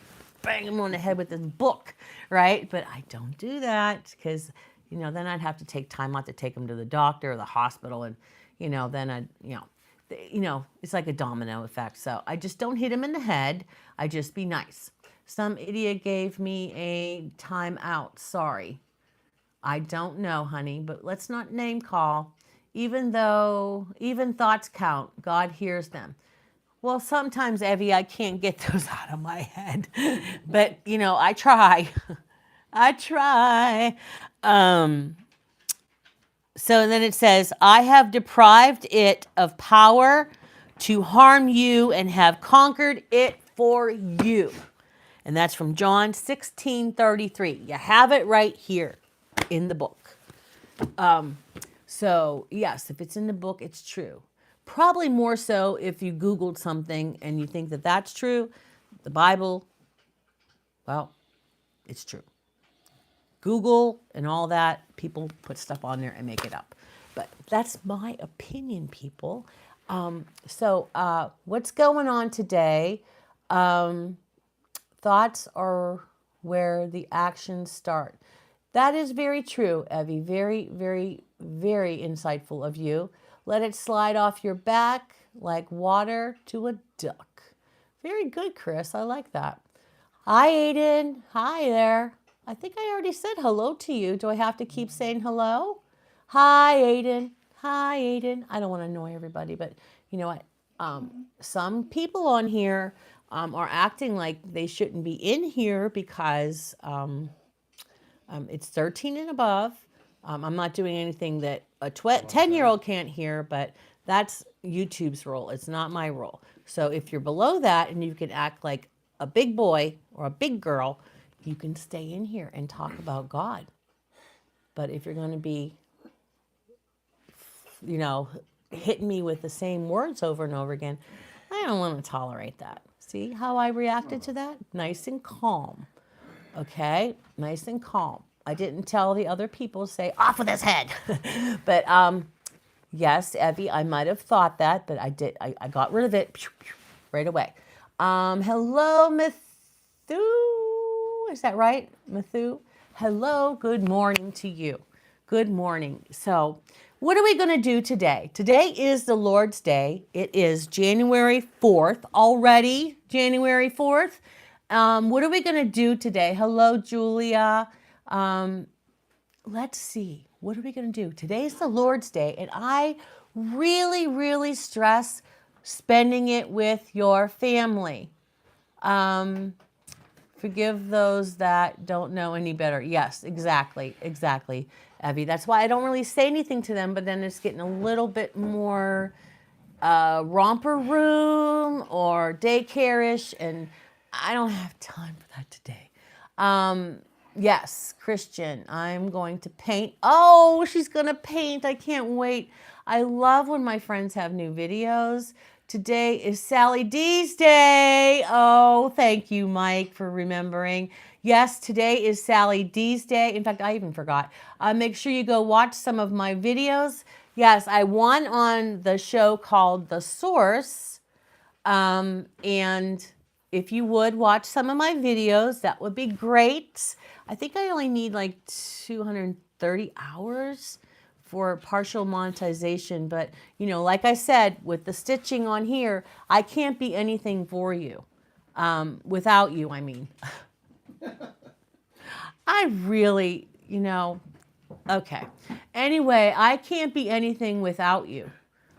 bang them on the head with this book, right? But I don't do that because, then I'd have to take time out to take them to the doctor or the hospital. And, then it's like a domino effect. So I just don't hit him in the head. I just be nice. Some idiot gave me a time out. Sorry. I don't know, honey, but let's not name call. Even thoughts count, God hears them. Well, sometimes, Evie, I can't get those out of my head. But, I try. I try. So then it says, I have deprived it of power to harm you and have conquered it for you. And that's from John 16:33. You have it right here in the book. So yes, if it's in the book, it's true. Probably more so if you Googled something and you think that that's true. The Bible, well, it's true. Google and all that, people put stuff on there and make it up. But that's my opinion, people. So what's going on today? Thoughts are where the actions start. That is very true, Evie. Very, very, very insightful of you. Let it slide off your back like water to a duck. Very good, Chris. I like that. Hi, Aiden. Hi there. I think I already said hello to you. Do I have to keep saying hello? Hi, Aiden. Hi, Aiden. I don't want to annoy everybody, but you know what? Some people on here are acting like they shouldn't be in here because it's 13 and above. I'm not doing anything that a 10-year-old can't hear, but that's YouTube's rule. It's not my rule. So if you're below that and you can act like a big boy or a big girl, you can stay in here and talk about God. But if you're going to be, hitting me with the same words over and over again, I don't want to tolerate that. See how I reacted to that? Nice and calm. Okay? Nice and calm. I didn't tell the other people to say, off with his head. But yes, Evie, I might have thought that, but I did. I got rid of it right away. Hello, Matthew. Is that right? Matthew? Hello, good morning to you. Good morning. So what are we going to do today? Today is the Lord's Day. It is January 4th already. January 4th. What are we going to do today? Hello, Julia. Let's see. What are we going to do? Today's the Lord's Day, and I really, really stress spending it with your family. Forgive those that don't know any better. Yes, exactly, Evie. That's why I don't really say anything to them, but then it's getting a little bit more romper room or daycare-ish, and I don't have time for that today. Yes, Christian, I'm going to paint. Oh, she's going to paint. I can't wait. I love when my friends have new videos. Today is Sally D's Day. Oh, thank you, Mike, for remembering. Yes, today is Sally D's Day. In fact, I even forgot. Make sure you go watch some of my videos. Yes, I won on the show called The Source. And if you would watch some of my videos, that would be great. I think I only need like 230 hours for partial monetization. But, like I said, with the stitching on here, I can't be anything for you. Without you, I mean. I really, okay. Anyway, I can't be anything without you.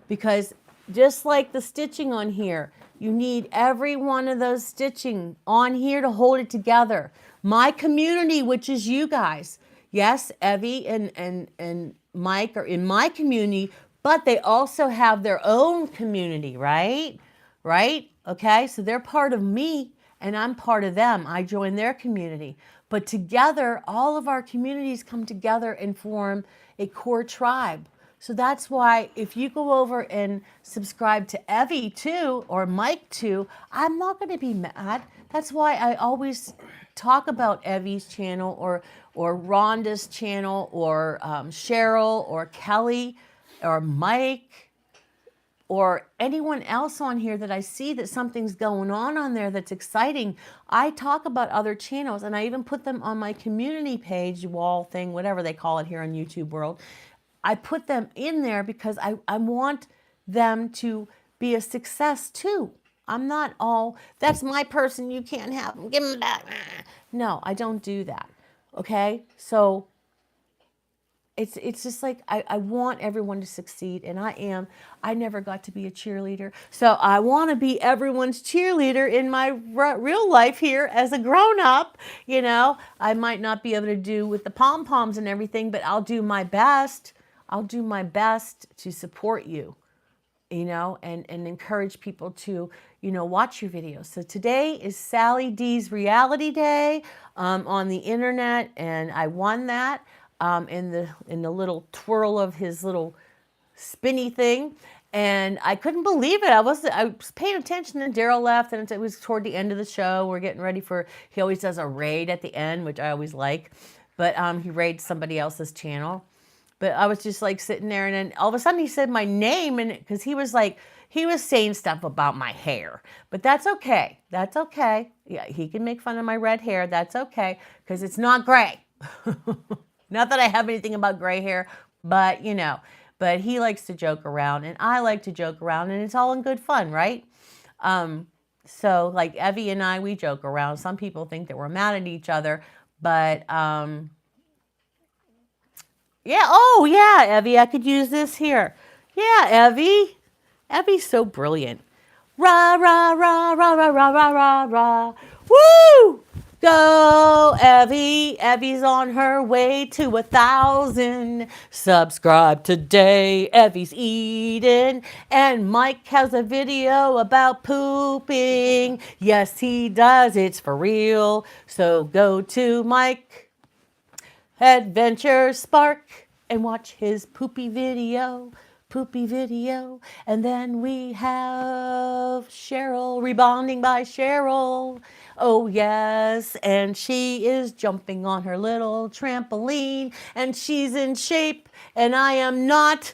Because just like the stitching on here, you need every one of those stitching on here to hold it together. My community, which is you guys. Yes, Evie and Mike are in my community, but they also have their own community, right? Right? Okay, so they're part of me and I'm part of them. I join their community. But together, all of our communities come together and form a core tribe. So that's why if you go over and subscribe to Evie too, or Mike too, I'm not going to be mad. That's why I always talk about Evie's channel or Rhonda's channel or Cheryl or Kelly or Mike. or anyone else on here that I see that something's going on there that's exciting, I talk about other channels, and I even put them on my community page, wall thing, whatever they call it here on YouTube world. I put them in there because I want them to be a success too. I'm not all, that's my person, you can't have them, give them back. No, I don't do that. Okay? So it's just like I want everyone to succeed, and I never got to be a cheerleader, so I want to be everyone's cheerleader in my real life here as a grown-up. I might not be able to do with the pom-poms and everything, but I'll do my best. I'll do my best to support you, and encourage people to, watch your videos. So today is Sally D's Reality Day on the internet, and I won that in the little twirl of his little spinny thing. And I couldn't believe it. I was paying attention, and Daryl left, and it was toward the end of the show. We're getting ready he always does a raid at the end, which I always like. But he raids somebody else's channel. But I was just like sitting there, and then all of a sudden he said my name, and because he was saying stuff about my hair. But that's okay. That's okay. Yeah, he can make fun of my red hair. That's okay, because it's not gray. Not that I have anything about gray hair, but but he likes to joke around, and I like to joke around, and it's all in good fun, right? So like Evie and I, we joke around. Some people think that we're mad at each other, but yeah, oh yeah, Evie, I could use this here. Yeah, Evie. Evie's so brilliant. Rah, rah, rah, rah, rah, rah, rah, rah, rah. Woo! Go, Evie. Evie's on her way to 1,000. Subscribe today. Evie's eating. And Mike has a video about pooping. Yes, he does. It's for real. So go to Mike Adventure Spark and watch his poopy video. And then we have Cheryl, Rebonding by Cheryl. Oh yes, and she is jumping on her little trampoline, and she's in shape, and I am not.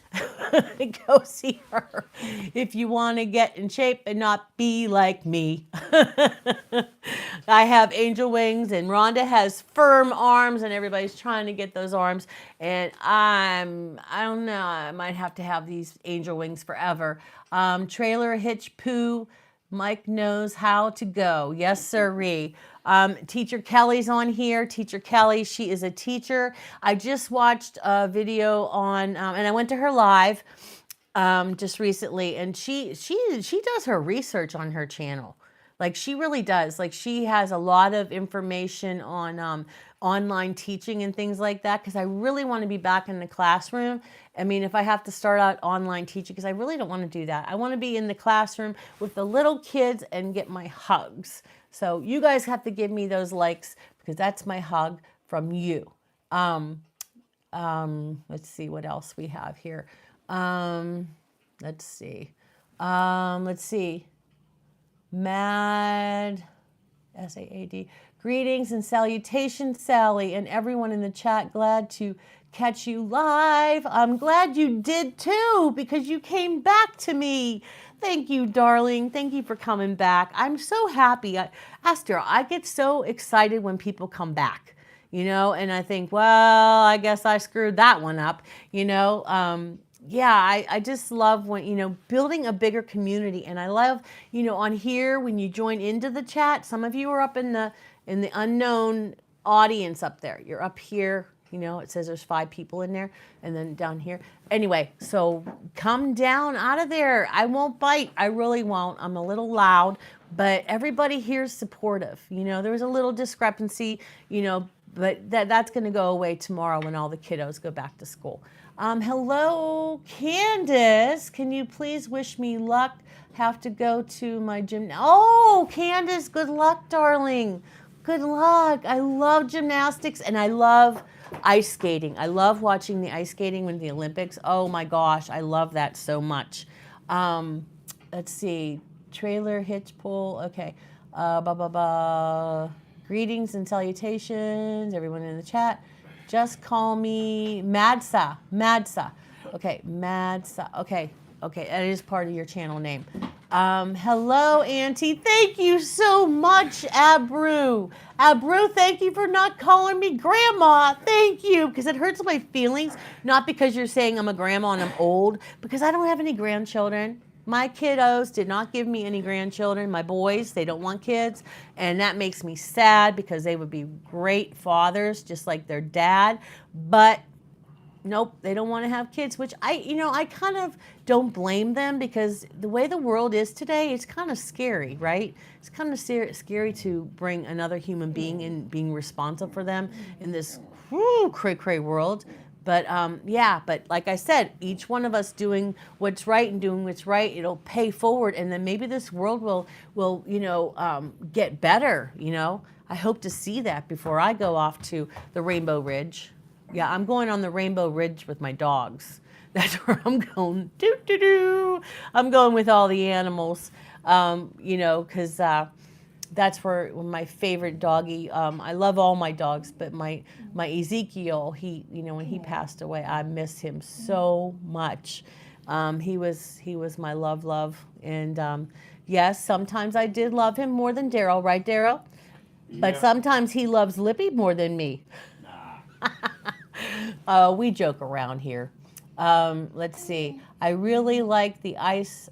Go see her if you want to get in shape and not be like me. I have angel wings, and Rhonda has firm arms, and everybody's trying to get those arms, and I don't know, I might have to have these angel wings forever. Trailer Hitch Poo, Mike knows how to go. Yes, sirree. Teacher Kelly's on here. Teacher Kelly, she is a teacher. I just watched a video on, and I went to her live just recently, and she does her research on her channel. Like, she really does. Like, she has a lot of information on online teaching and things like that, because I really want to be back in the classroom. I mean, if I have to start out online teaching, because I really don't want to do that. I want to be in the classroom with the little kids and get my hugs. So you guys have to give me those likes, because that's my hug from you. Let's see what else we have here. Let's see. Mad, S-A-A-D. Greetings and salutations, Sally, and everyone in the chat. Glad to catch you live. I'm glad you did too, because you came back to me. Thank you, darling. Thank you for coming back. I'm so happy. Esther, I get so excited when people come back, and I think, well, I guess I screwed that one up, Yeah, I just love when, building a bigger community. And I love, on here, when you join into the chat, some of you are up in the unknown audience up there. You're up here, it says there's 5 people in there, and then down here. Anyway, so come down out of there. I won't bite. I really won't. I'm a little loud, but everybody here is supportive. There was a little discrepancy, but that's going to go away tomorrow when all the kiddos go back to school. Hello, Candace. Can you please wish me luck? Have to go to my gym. Oh, Candace, good luck, darling. Good luck. I love gymnastics, and I love ice skating. I love watching the ice skating with the Olympics. Oh my gosh, I love that so much. Let's see. Trailer hitch pull. Okay. Greetings and salutations, everyone in the chat. Just call me Madsa. Okay, Madsa. Okay. Okay, that is part of your channel name. Hello, Auntie. Thank you so much, Abru. Abru, thank you for not calling me grandma. Thank you, because it hurts my feelings. Not because you're saying I'm a grandma and I'm old, because I don't have any grandchildren. My kiddos did not give me any grandchildren. My boys, they don't want kids. And that makes me sad because they would be great fathers, just like their dad. But nope, they don't want to have kids, which I kind of don't blame them because the way the world is today, it's kind of scary, right? It's kind of scary to bring another human being in, being responsible for them in this cray-cray world. But but like I said, each one of us doing what's right and doing what's right, it'll pay forward, and then maybe this world will get better. I hope to see that before I go off to the Rainbow Ridge. Yeah, I'm going on the Rainbow Ridge with my dogs. That's where I'm going. I'm going with all the animals, because that's where my favorite doggy. I love all my dogs, but my Ezekiel, when he passed away, I miss him so much. He was my love, and yes, sometimes I did love him more than Daryl, right, Daryl? Yeah. But sometimes he loves Lippy more than me. We joke around here. Let's see. I really like the ice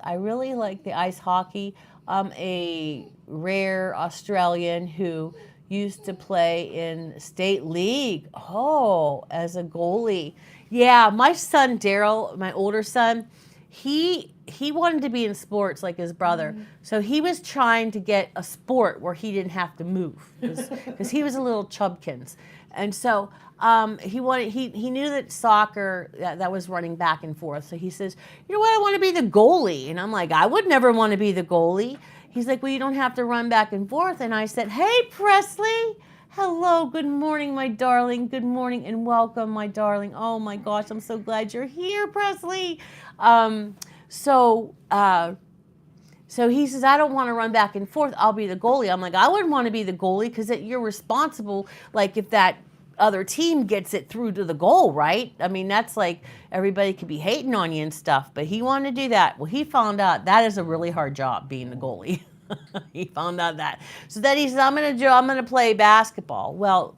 hockey. I'm a rare Australian who used to play in state league. Oh, as a goalie. Yeah, my son Daryl, my older son, he wanted to be in sports like his brother. So he was trying to get a sport where he didn't have to move because he was a little chubkins. And so he knew that soccer, that was running back and forth. So he says, you know what, I want to be the goalie. And I'm like, I would never want to be the goalie. He's like, well, you don't have to run back and forth. And I said, hey, Presley. Hello, good morning, my darling. Good morning and welcome, my darling. Oh my gosh, I'm so glad you're here, Presley. So he says, I don't want to run back and forth. I'll be the goalie. I'm like, I wouldn't want to be the goalie because you're responsible, like if that other team gets it through to the goal, right? I mean, that's like everybody could be hating on you and stuff, but he wanted to do that. Well, he found out that is a really hard job being the goalie. He found out that. So then he said, I'm going to play basketball. Well,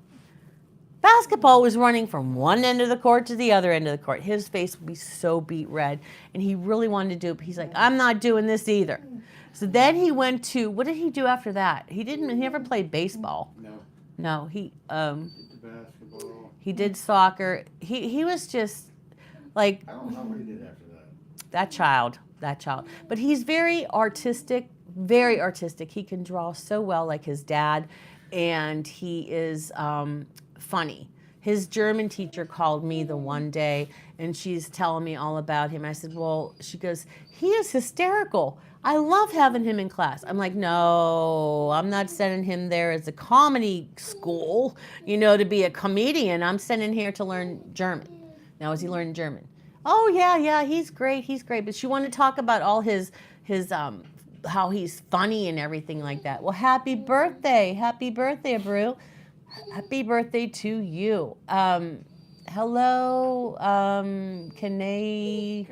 basketball was running from one end of the court to the other end of the court. His face would be so beet red, and he really wanted to do it, but he's like, I'm not doing this either. So then he went to, what did he do after that? He never played baseball. No, he basketball. He did soccer. He was just like, I don't know what he did after that. That child. But he's very artistic. He can draw so well like his dad, and he is funny. His German teacher called me the one day, and she's telling me all about him. I said, well, she goes, he is hysterical. I love having him in class. I'm like, no, I'm not sending him there as a comedy school, to be a comedian. I'm sending here to learn German. Now, is he learning German? Oh, yeah, he's great. But she wanted to talk about all his how he's funny and everything like that. Well, happy birthday, Abru. Happy birthday to you. Hello, Kennedy.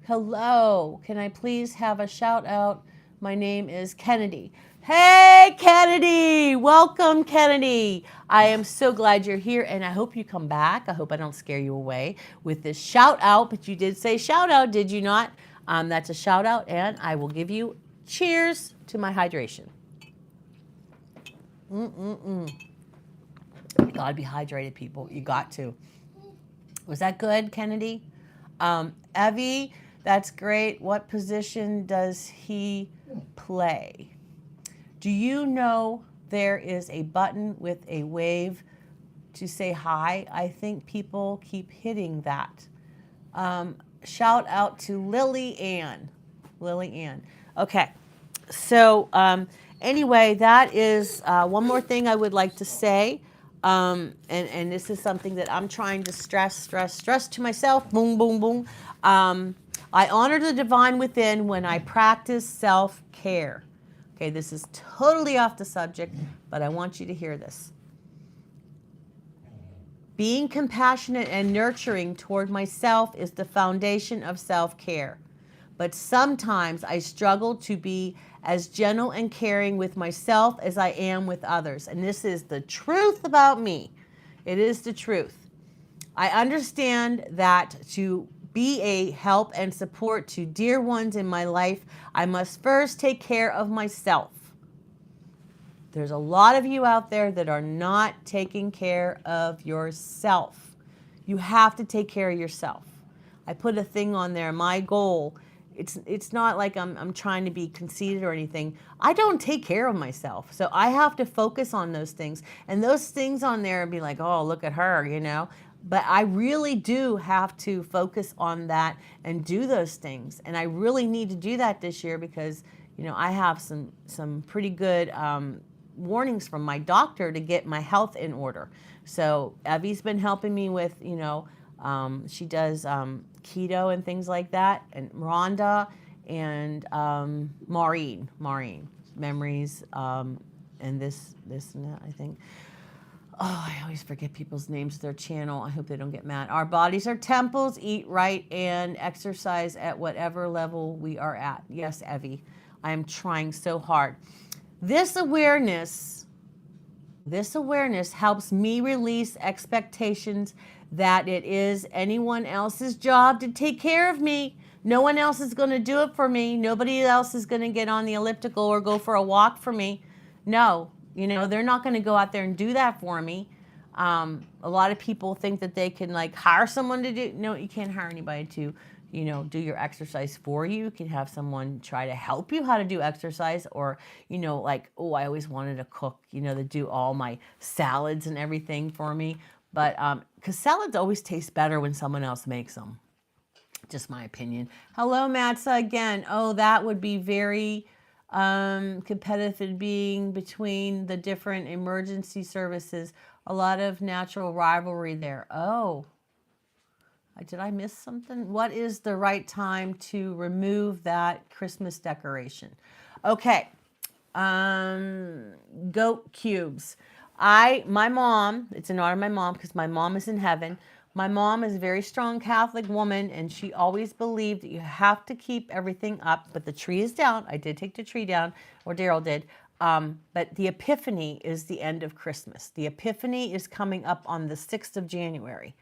Hello. Can I please have a shout out? My name is Kennedy. Hey, Kennedy. Welcome, Kennedy. I am so glad you're here, and I hope you come back. I hope I don't scare you away with this shout out, but you did say shout out, did you not? That's a shout out, and I will give you cheers to my hydration. You gotta be hydrated, people. You got to. Was that good, Kennedy? Evie, that's great. What position does he play? Do you know there is a button with a wave to say hi? I think people keep hitting that. Shout out to Lily Ann. Okay. So anyway, that is one more thing I would like to say. And this is something that I'm trying to stress to myself. Boom, boom, boom. I honor the divine within when I practice self-care. Okay, this is totally off the subject, but I want you to hear this. Being compassionate and nurturing toward myself is the foundation of self-care. But sometimes I struggle to be as gentle and caring with myself as I am with others. And this is the truth about me. It is the truth. I understand that to be a help and support to dear ones in my life, I must first take care of myself. There's a lot of you out there that are not taking care of yourself. You have to take care of yourself. I put a thing on there, my goal. It's not like I'm trying to be conceited or anything. I don't take care of myself. So I have to focus on those things. And those things on there and be like, oh, look at her, you know. But I really do have to focus on that and do those things. And I really need to do that this year because, you know, I have some pretty good warnings from my doctor to get my health in order. So Evie's been helping me with, you know, she does keto and things like that, and Rhonda and Maureen, memories, and this and that, I think. Oh, I always forget people's names, their channel. I hope they don't get mad. Our bodies are temples, eat right, and exercise at whatever level we are at. Yes, Evie, I am trying so hard. This awareness helps me release expectations that it is anyone else's job to take care of me. No one else is going to do it for me. Nobody else is going to get on the elliptical or go for a walk for me. No, you know, they're not going to go out there and do that for me. A lot of people think that they can like hire someone to do. No, you can't hire anybody to, you know, do your exercise for you. You can have someone try to help you how to do exercise, or, you know, like, oh, I always wanted a cook, you know, to do all my salads and everything for me. But because salads always taste better when someone else makes them. Just my opinion. Hello, Matza again. Oh, that would be very competitive being between the different emergency services. A lot of natural rivalry there. Oh. Did I miss something? What is the right time to remove that Christmas decoration? Okay. Goat cubes. My mom, it's an honor of my mom because my mom is in heaven. My mom is a very strong Catholic woman, and she always believed that you have to keep everything up, but the tree is down. I did take the tree down, or Daryl did. But the Epiphany is the end of Christmas. The Epiphany is coming up on the 6th of January.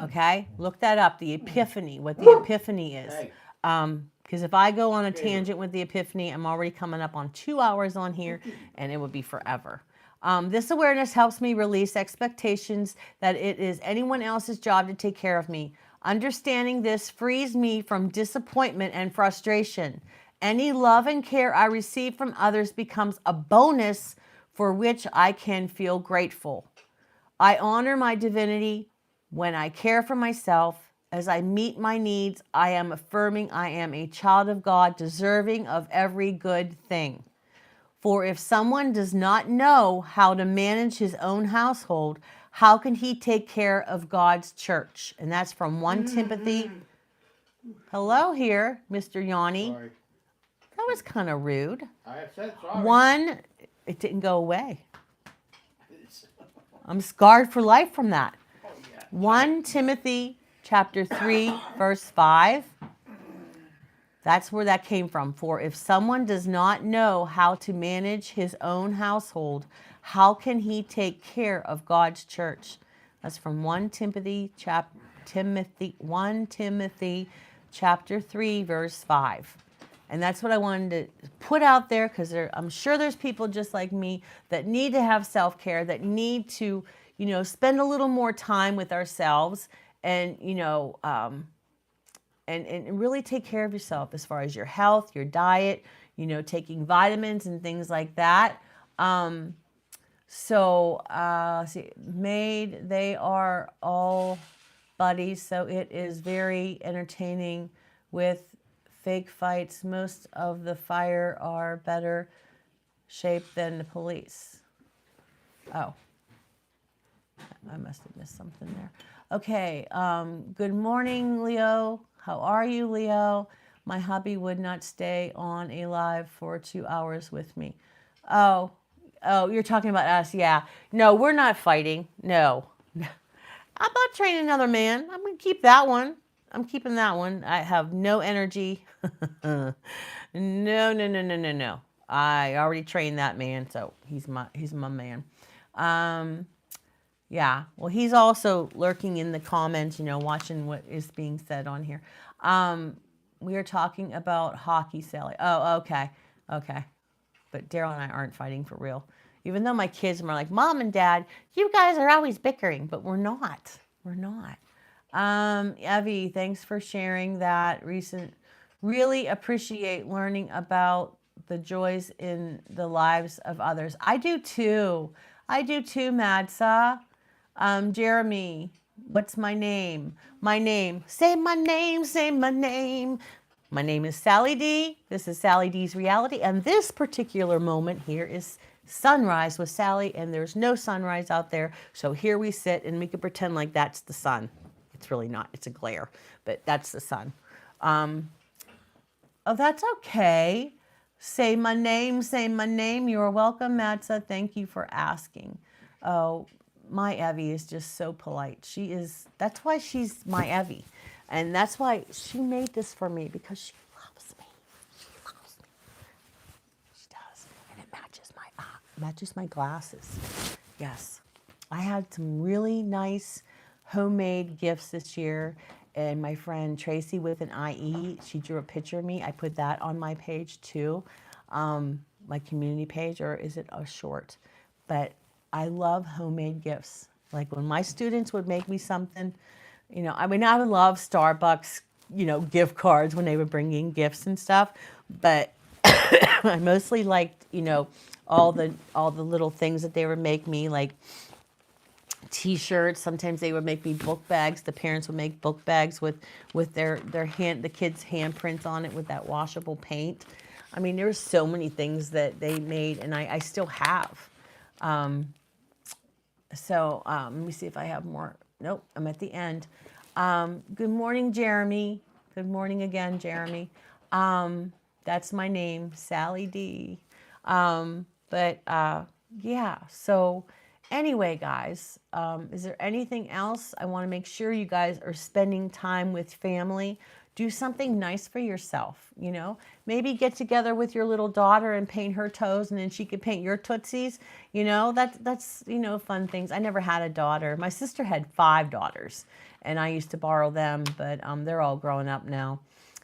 Okay, look that up, the Epiphany, what the Epiphany is. Because if I go on a tangent with the Epiphany, I'm already coming up on 2 hours on here, and it would be forever. This awareness helps me release expectations that it is anyone else's job to take care of me. Understanding this frees me from disappointment and frustration. Any love and care I receive from others becomes a bonus for which I can feel grateful. I honor my divinity when I care for myself. As I meet my needs, I am affirming I am a child of God, deserving of every good thing. For if someone does not know how to manage his own household, how can he take care of God's church? And that's from 1 Timothy. Hello here, Mr. Yanni.
Sorry.
That was kind of rude.
I said sorry.
It didn't go away. I'm scarred for life from that. 1 Timothy chapter 3, verse 5. That's where that came from. For if someone does not know how to manage his own household, how can he take care of God's church? That's from 1 Timothy chapter 3, verse 5. And that's what I wanted to put out there, because I'm sure there's people just like me that need to have self-care, that need to, you know, spend a little more time with ourselves and, you know, and really take care of yourself as far as your health, your diet, you know, taking vitamins and things like that. See, Maid, they are all buddies, so it is very entertaining with fake fights. Most of the fire are better shape than the police. Oh, I must have missed something there. Okay, good morning, Leo. How are you, Leo? My hubby would not stay on a live for 2 hours with me. Oh, you're talking about us, yeah. No, we're not fighting, no. I'm not training another man. I'm going to keep that one. I'm keeping that one. I have no energy. No, no, no, no, no, no. I already trained that man, so he's my man. Um, yeah. Well, he's also lurking in the comments, watching what is being said on here. We are talking about hockey, Sally. Oh, okay. Okay. But Daryl and I aren't fighting for real. Even though my kids are like, Mom and Dad, you guys are always bickering, but we're not. We're not. Evie, thanks for sharing that recent. Really appreciate learning about the joys in the lives of others. I do too. I do too, Madsa. Jeremy, what's my name? My name. Say my name, say my name. My name is Sally D. This is Sally D's Reality, and this particular moment here is sunrise with Sally, and there's no sunrise out there. So here we sit, and we can pretend like that's the sun. It's really not. It's a glare, but that's the sun. Oh, that's okay. Say my name, say my name. You're welcome, Matza. Thank you for asking. Oh, my Evie is just so polite. That's why she's my Evie. And that's why she made this for me, because she loves me. She loves me. She does. And it matches my glasses. Yes. I had some really nice homemade gifts this year. And my friend Tracy with an IE, she drew a picture of me. I put that on my page too, my community page, or is it a short? But I love homemade gifts. Like when my students would make me something, I would love Starbucks, gift cards when they would bring in gifts and stuff. But I mostly liked, all the little things that they would make me, like T-shirts. Sometimes they would make me book bags. The parents would make book bags with the kids' handprints on it with that washable paint. I mean, there were so many things that they made, and I still have. Let me see if I have more. Nope, I'm at the end. Good morning, Jeremy. Good morning again, Jeremy. That's my name, Sally D. Yeah, so anyway, guys, is there anything else? I want to make sure you guys are spending time with family. Do something nice for yourself, Maybe get together with your little daughter and paint her toes, and then she could paint your tootsies. That's fun things. I never had a daughter. My sister had 5 daughters, and I used to borrow them, but they're all grown up now.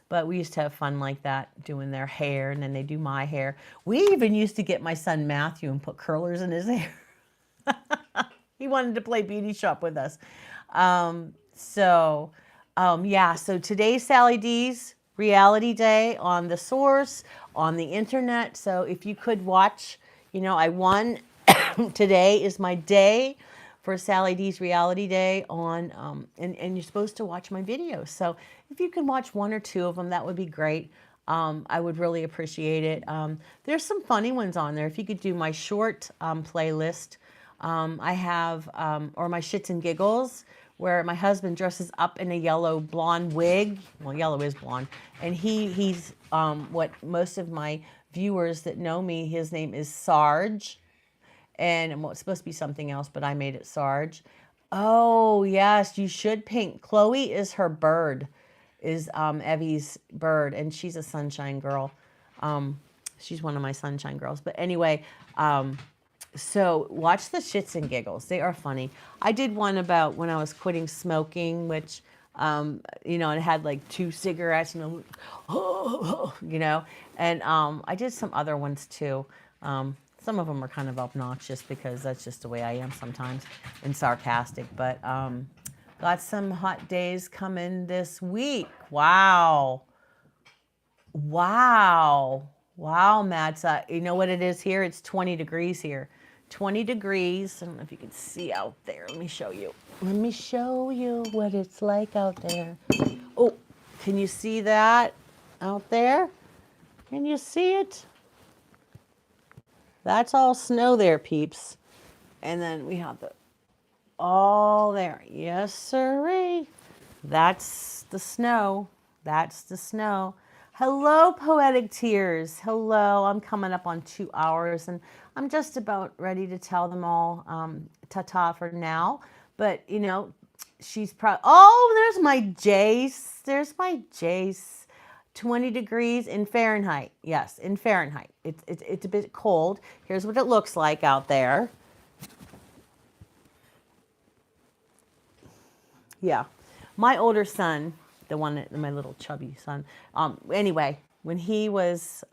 But we used to have fun like that, doing their hair, and then they do my hair. We even used to get my son Matthew and put curlers in his hair. He wanted to play beauty shop with us. So today's Sally D's Reality Day on the Source, on the internet. So if you could watch, I won. Today is my day for Sally D's Reality Day on, and you're supposed to watch my videos. So if you can watch 1 or 2 of them, that would be great. I would really appreciate it. There's some funny ones on there. If you could do my short playlist, I have, or my shits and giggles, where my husband dresses up in a yellow blonde wig. Well, yellow is blonde. And he's what most of my viewers that know me, his name is Sarge. And it's supposed to be something else, but I made it Sarge. Oh, yes, you should paint. Chloe is her bird, is Evie's bird, and she's a sunshine girl. She's one of my sunshine girls. But anyway, so watch the shits and giggles. They are funny. I did one about when I was quitting smoking, which, and it had like 2 cigarettes, and and I did some other ones too. Some of them are kind of obnoxious because that's just the way I am sometimes, and sarcastic. But got some hot days coming this week. Wow. Wow, Matza. You know what it is here? It's 20 degrees here. 20 degrees. I don't know if you can see out there. Let me show you. Let me show you what it's like out there. Oh, can you see that out there? Can you see it? That's all snow there, peeps. And then we have all there. Yes, sirree. That's the snow. That's the snow. Hello, Poetic Tears. Hello. I'm coming up on 2 hours, and I'm just about ready to tell them all ta-ta for now. But, she's probably, oh, there's my Jace. There's my Jace. 20 degrees in Fahrenheit. Yes, in Fahrenheit. It's a bit cold. Here's what it looks like out there. Yeah. My older son, the one that, my little chubby son, anyway, when he was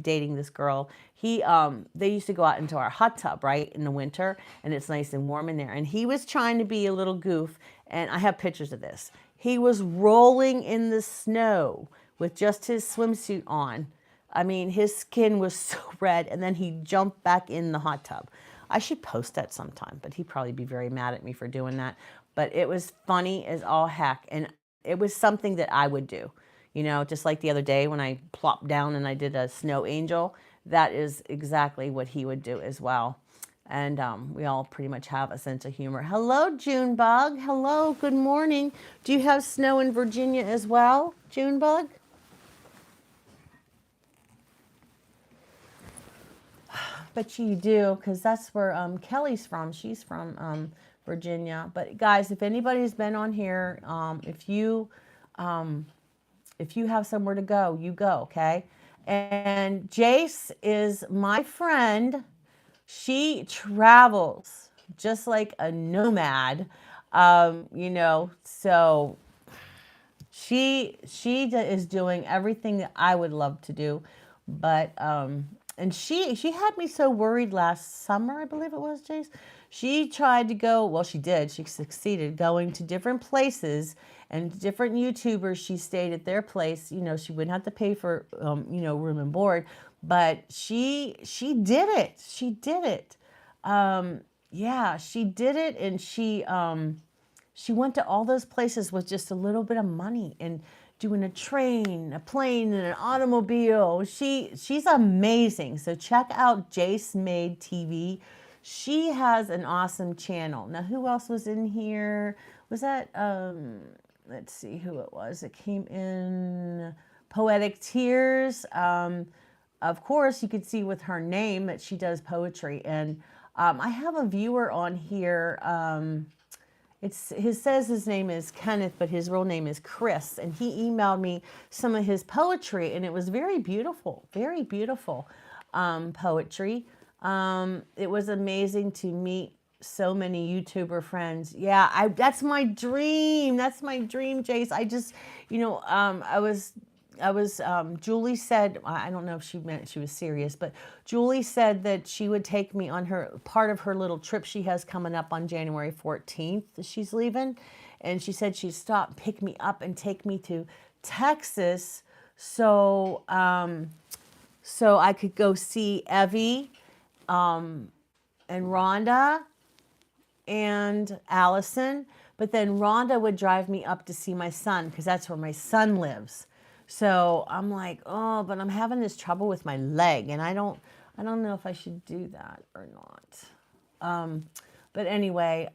dating this girl, they used to go out into our hot tub, right, in the winter, and it's nice and warm in there. And he was trying to be a little goof, and I have pictures of this. He was rolling in the snow with just his swimsuit on. I mean, his skin was so red, and then he jumped back in the hot tub. I should post that sometime, but he'd probably be very mad at me for doing that. But it was funny as all heck, and it was something that I would do. You know, just like the other day when I plopped down and I did a snow angel, that is exactly what he would do as well. And we all pretty much have a sense of humor. Hello, Junebug. Hello, good morning. Do you have snow in Virginia as well, Junebug? Bet you do, because that's where Kelly's from. She's from Virginia. But guys, if anybody's been on here, if you have somewhere to go, you go, okay? And Jace is my friend. She travels just like a nomad, you know, so she is doing everything that I would love to do. But, and she had me so worried last summer, I believe it was, Jace. She tried to go, well, she did. She succeeded going to different places and different YouTubers. She stayed at their place. You know, she wouldn't have to pay for, you know, room and board. But she did it. She did it. Yeah, she did it. And she went to all those places with just a little bit of money and doing a train, a plane, and an automobile. She's amazing. So check out Jace Made TV. She has an awesome channel. Now, who else was in here? Was that, let's see who it was. It came in Poetic Tears. Of course, you could see with her name that she does poetry. And I have a viewer on here. Says his name is Kenneth, but his real name is Chris. And he emailed me some of his poetry, and it was very beautiful poetry. It was amazing to meet so many YouTuber friends. Yeah, that's my dream. That's my dream, Jace. I just, you know, Julie said, I don't know if she meant she was serious, but Julie said that she would take me on her part of her little trip she has coming up on January 14th. She's leaving. And she said she'd stop, pick me up, and take me to Texas so I could go see Evie and Rhonda and Allison. But then Rhonda would drive me up to see my son, because that's where my son lives. So I'm like, oh, but I'm having this trouble with my leg, and I don't know if I should do that or not. But anyway,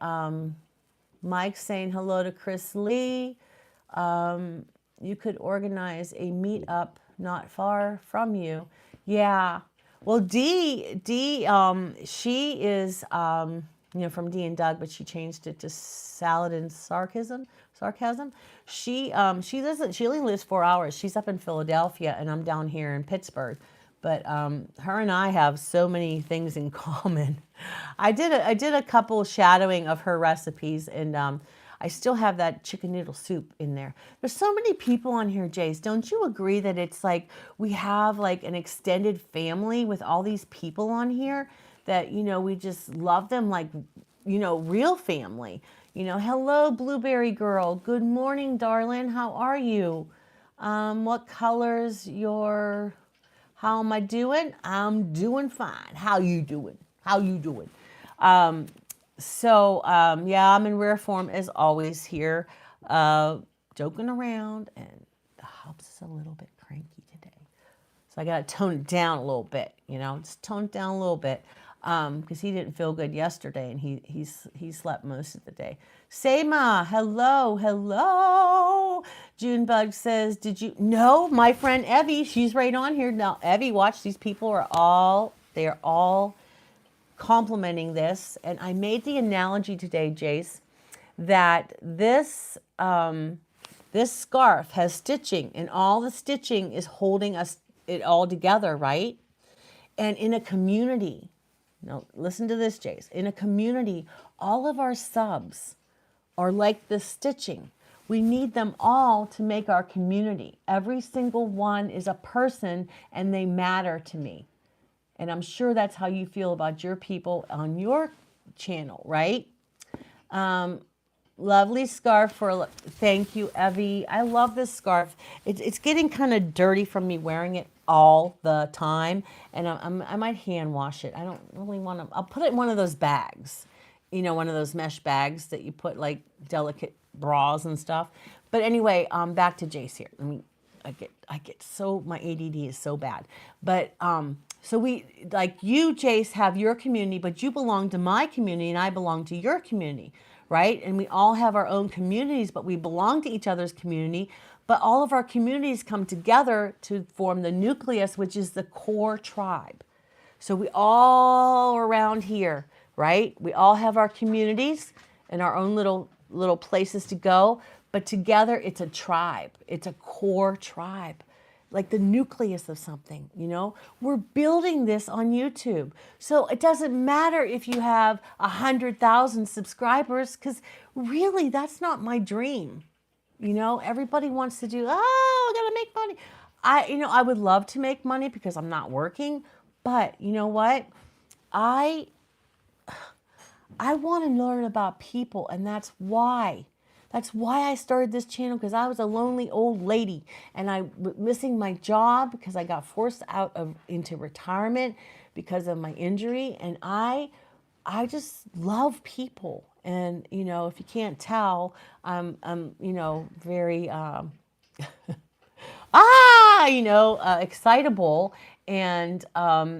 Mike's saying hello to Chris Lee. You could organize a meetup not far from you. Yeah. Well, Dee, she is, you know, from Dee and Doug, but she changed it to Salad and Sarcasm. She only lives 4 hours. She's up in Philadelphia, and I'm down here in Pittsburgh. But her and I have so many things in common. I did a couple shadowing of her recipes, and I still have that chicken noodle soup in there. There's so many people on here, Jace. Don't you agree that it's like we have like an extended family with all these people on here that, you know, we just love them like, you know, real family. You know, hello, Blueberry Girl. Good morning, darling. How are you? What color's your... How am I doing? I'm doing fine. How you doing? Yeah, I'm in rare form as always here, joking around, and the Hobbs is a little bit cranky today. So I got to tone it down a little bit, you know, just tone it down a little bit, because he didn't feel good yesterday, and he slept most of the day. Seema, hello. Junebug says, no, my friend Evie, she's right on here. Now, Evie, watch, these people are all complimenting this. And I made the analogy today, Jace, that this scarf has stitching, and all the stitching is holding us it all together, right? And in a community, now listen to this, Jace. In a community, all of our subs are like the stitching. We need them all to make our community. Every single one is a person and they matter to me. And I'm sure that's how you feel about your people on your channel, right? Lovely scarf for, thank you, Evie. I love this scarf. It's getting kind of dirty from me wearing it all the time. And I might hand wash it. I don't really want to, I'll put it in one of those bags. You know, one of those mesh bags that you put like delicate bras and stuff. But anyway, back to Jace here. I get so, my ADD is so bad. But so we, like you, Jace, have your community, but you belong to my community and I belong to your community, right? And we all have our own communities, but we belong to each other's community. But all of our communities come together to form the nucleus, which is the core tribe. So we all around here, right? We all have our communities and our own little places to go, but together it's a tribe. It's a core tribe, like the nucleus of something, you know? We're building this on YouTube. So it doesn't matter if you have 100,000 subscribers, because really that's not my dream. You know, everybody wants to do, I gotta make money. I would love to make money because I'm not working, but you know what? I want to learn about people, and that's why. That's why I started this channel, because I was a lonely old lady and I was missing my job because I got forced into retirement because of my injury. And I just love people. And, you know, if you can't tell, I'm you know, very, excitable. And,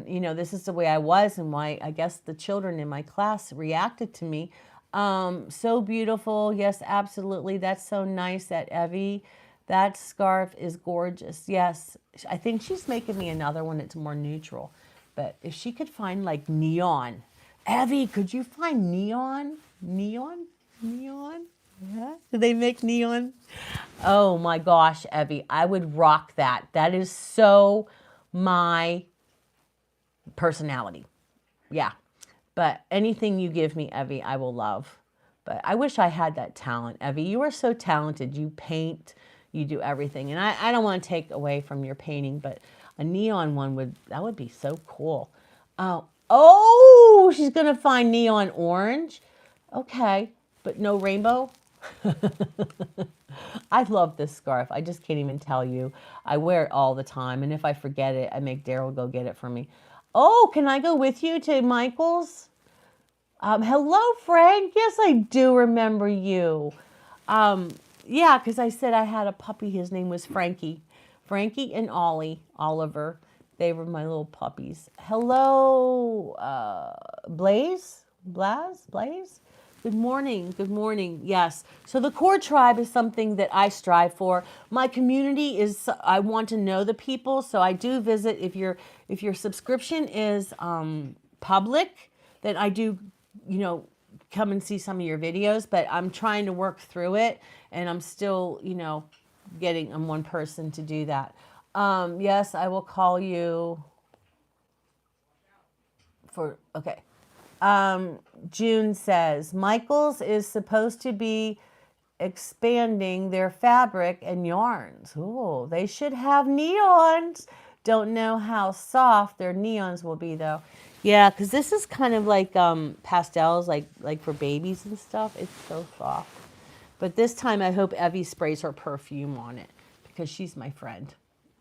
you know, this is the way I was and why I guess the children in my class reacted to me. So beautiful. Yes, absolutely. That's so nice that Evie, that scarf is gorgeous. Yes. I think she's making me another one that's more neutral. But if she could find like neon, Evie, could you find neon? Neon? Neon? Yeah. Do they make neon? Oh my gosh, Evie, I would rock that. That is so my personality. Yeah. But anything you give me, Evie, I will love. But I wish I had that talent, Evie. You are so talented. You paint, you do everything. And I don't want to take away from your painting, but a neon one that would be so cool. Oh, she's going to find neon orange. Okay, but no rainbow? I love this scarf. I just can't even tell you. I wear it all the time. And if I forget it, I make Daryl go get it for me. Oh, can I go with you to Michael's? Hello, Frank. Yes, I do remember you. Yeah, because I said I had a puppy. His name was Frankie. Frankie and Ollie, Oliver. They were my little puppies. Hello, Blaze? Blaze? Good morning. Good morning. Yes. So the core tribe is something that I strive for. My community is, I want to know the people. So I do visit, if your subscription is public, then I do, you know, come and see some of your videos, but I'm trying to work through it and I'm still, you know, I'm one person to do that. Yes, I will call you okay. June says, Michaels is supposed to be expanding their fabric and yarns. Oh, they should have neons. Don't know how soft their neons will be though. Yeah, because this is kind of like pastels, like for babies and stuff. It's so soft. But this time I hope Evie sprays her perfume on it because she's my friend.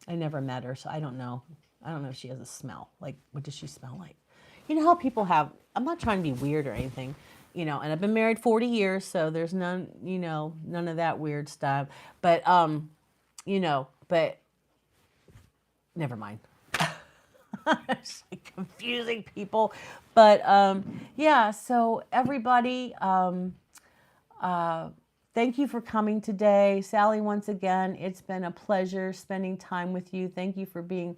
I never met her, so I don't know. I don't know if she has a smell. Like, what does she smell like? You know how people have, I'm not trying to be weird or anything, you know, and I've been married 40 years, so there's none, you know, none of that weird stuff. But, you know, but never mind. It's like confusing people. But, yeah, so everybody, thank you for coming today. Sally, once again, it's been a pleasure spending time with you. Thank you for being,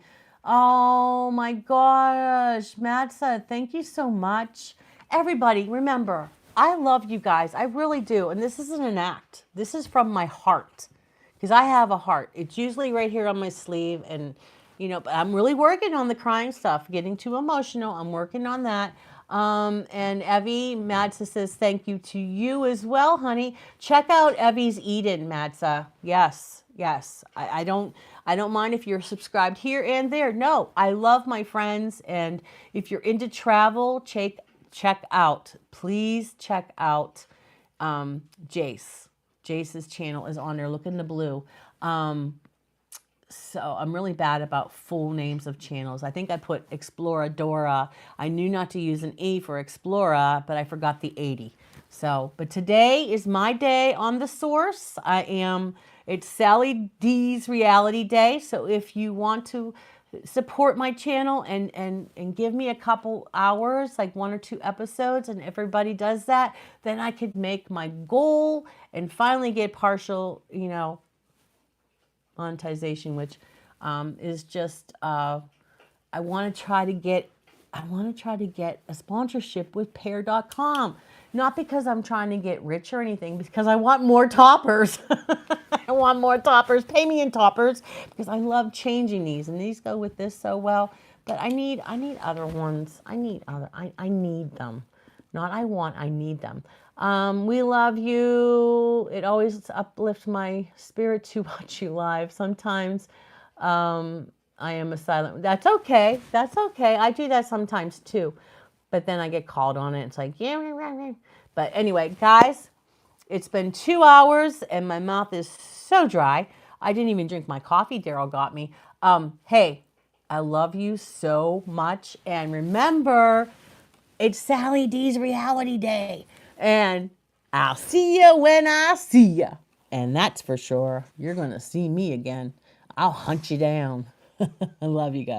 oh my gosh, Matza, thank you so much. Everybody, remember,
I love you guys. I really do. And this isn't an act. This is from my heart. Because I have a heart. It's usually right here on my sleeve. And, you know, but I'm really working on the crying stuff, getting too emotional. I'm working on that. And Evie Madsa says, thank you to you as well, honey. Check out Evie's Eden, Madsa. Yes, yes. I don't mind if you're subscribed here and there. No, I love my friends. And if you're into travel, check out, please check out Jace. Jace's channel is on there. Look in the blue. So I'm really bad about full names of channels. I think I put Exploradora. I knew not to use an E for Explora, but I forgot the 80. So, but today is my day on the source. It's Sally D's Reality Day. So if you want to support my channel and give me a couple hours, like 1 or 2 episodes, and everybody does that, then I could make my goal and finally get partial, you know, monetization, which is just I want to try to get a sponsorship with Pear.com. Not because I'm trying to get rich or anything, because I want more toppers. I want more toppers. Pay me in toppers, because I love changing these, and these go with this so well. But I need other ones. I need them. Not I want, I need them. We love you. It always uplifts my spirit to watch you live. Sometimes I am a silent. That's okay. That's okay. I do that sometimes too. But then I get called on it. It's like, yeah. But anyway, guys, it's been 2 hours and my mouth is so dry. I didn't even drink my coffee Daryl got me. Hey, I love you so much. And remember, it's Sally D's Reality Day. And I'll see you when I see you. And that's for sure. You're going to see me again. I'll hunt you down. I love you guys.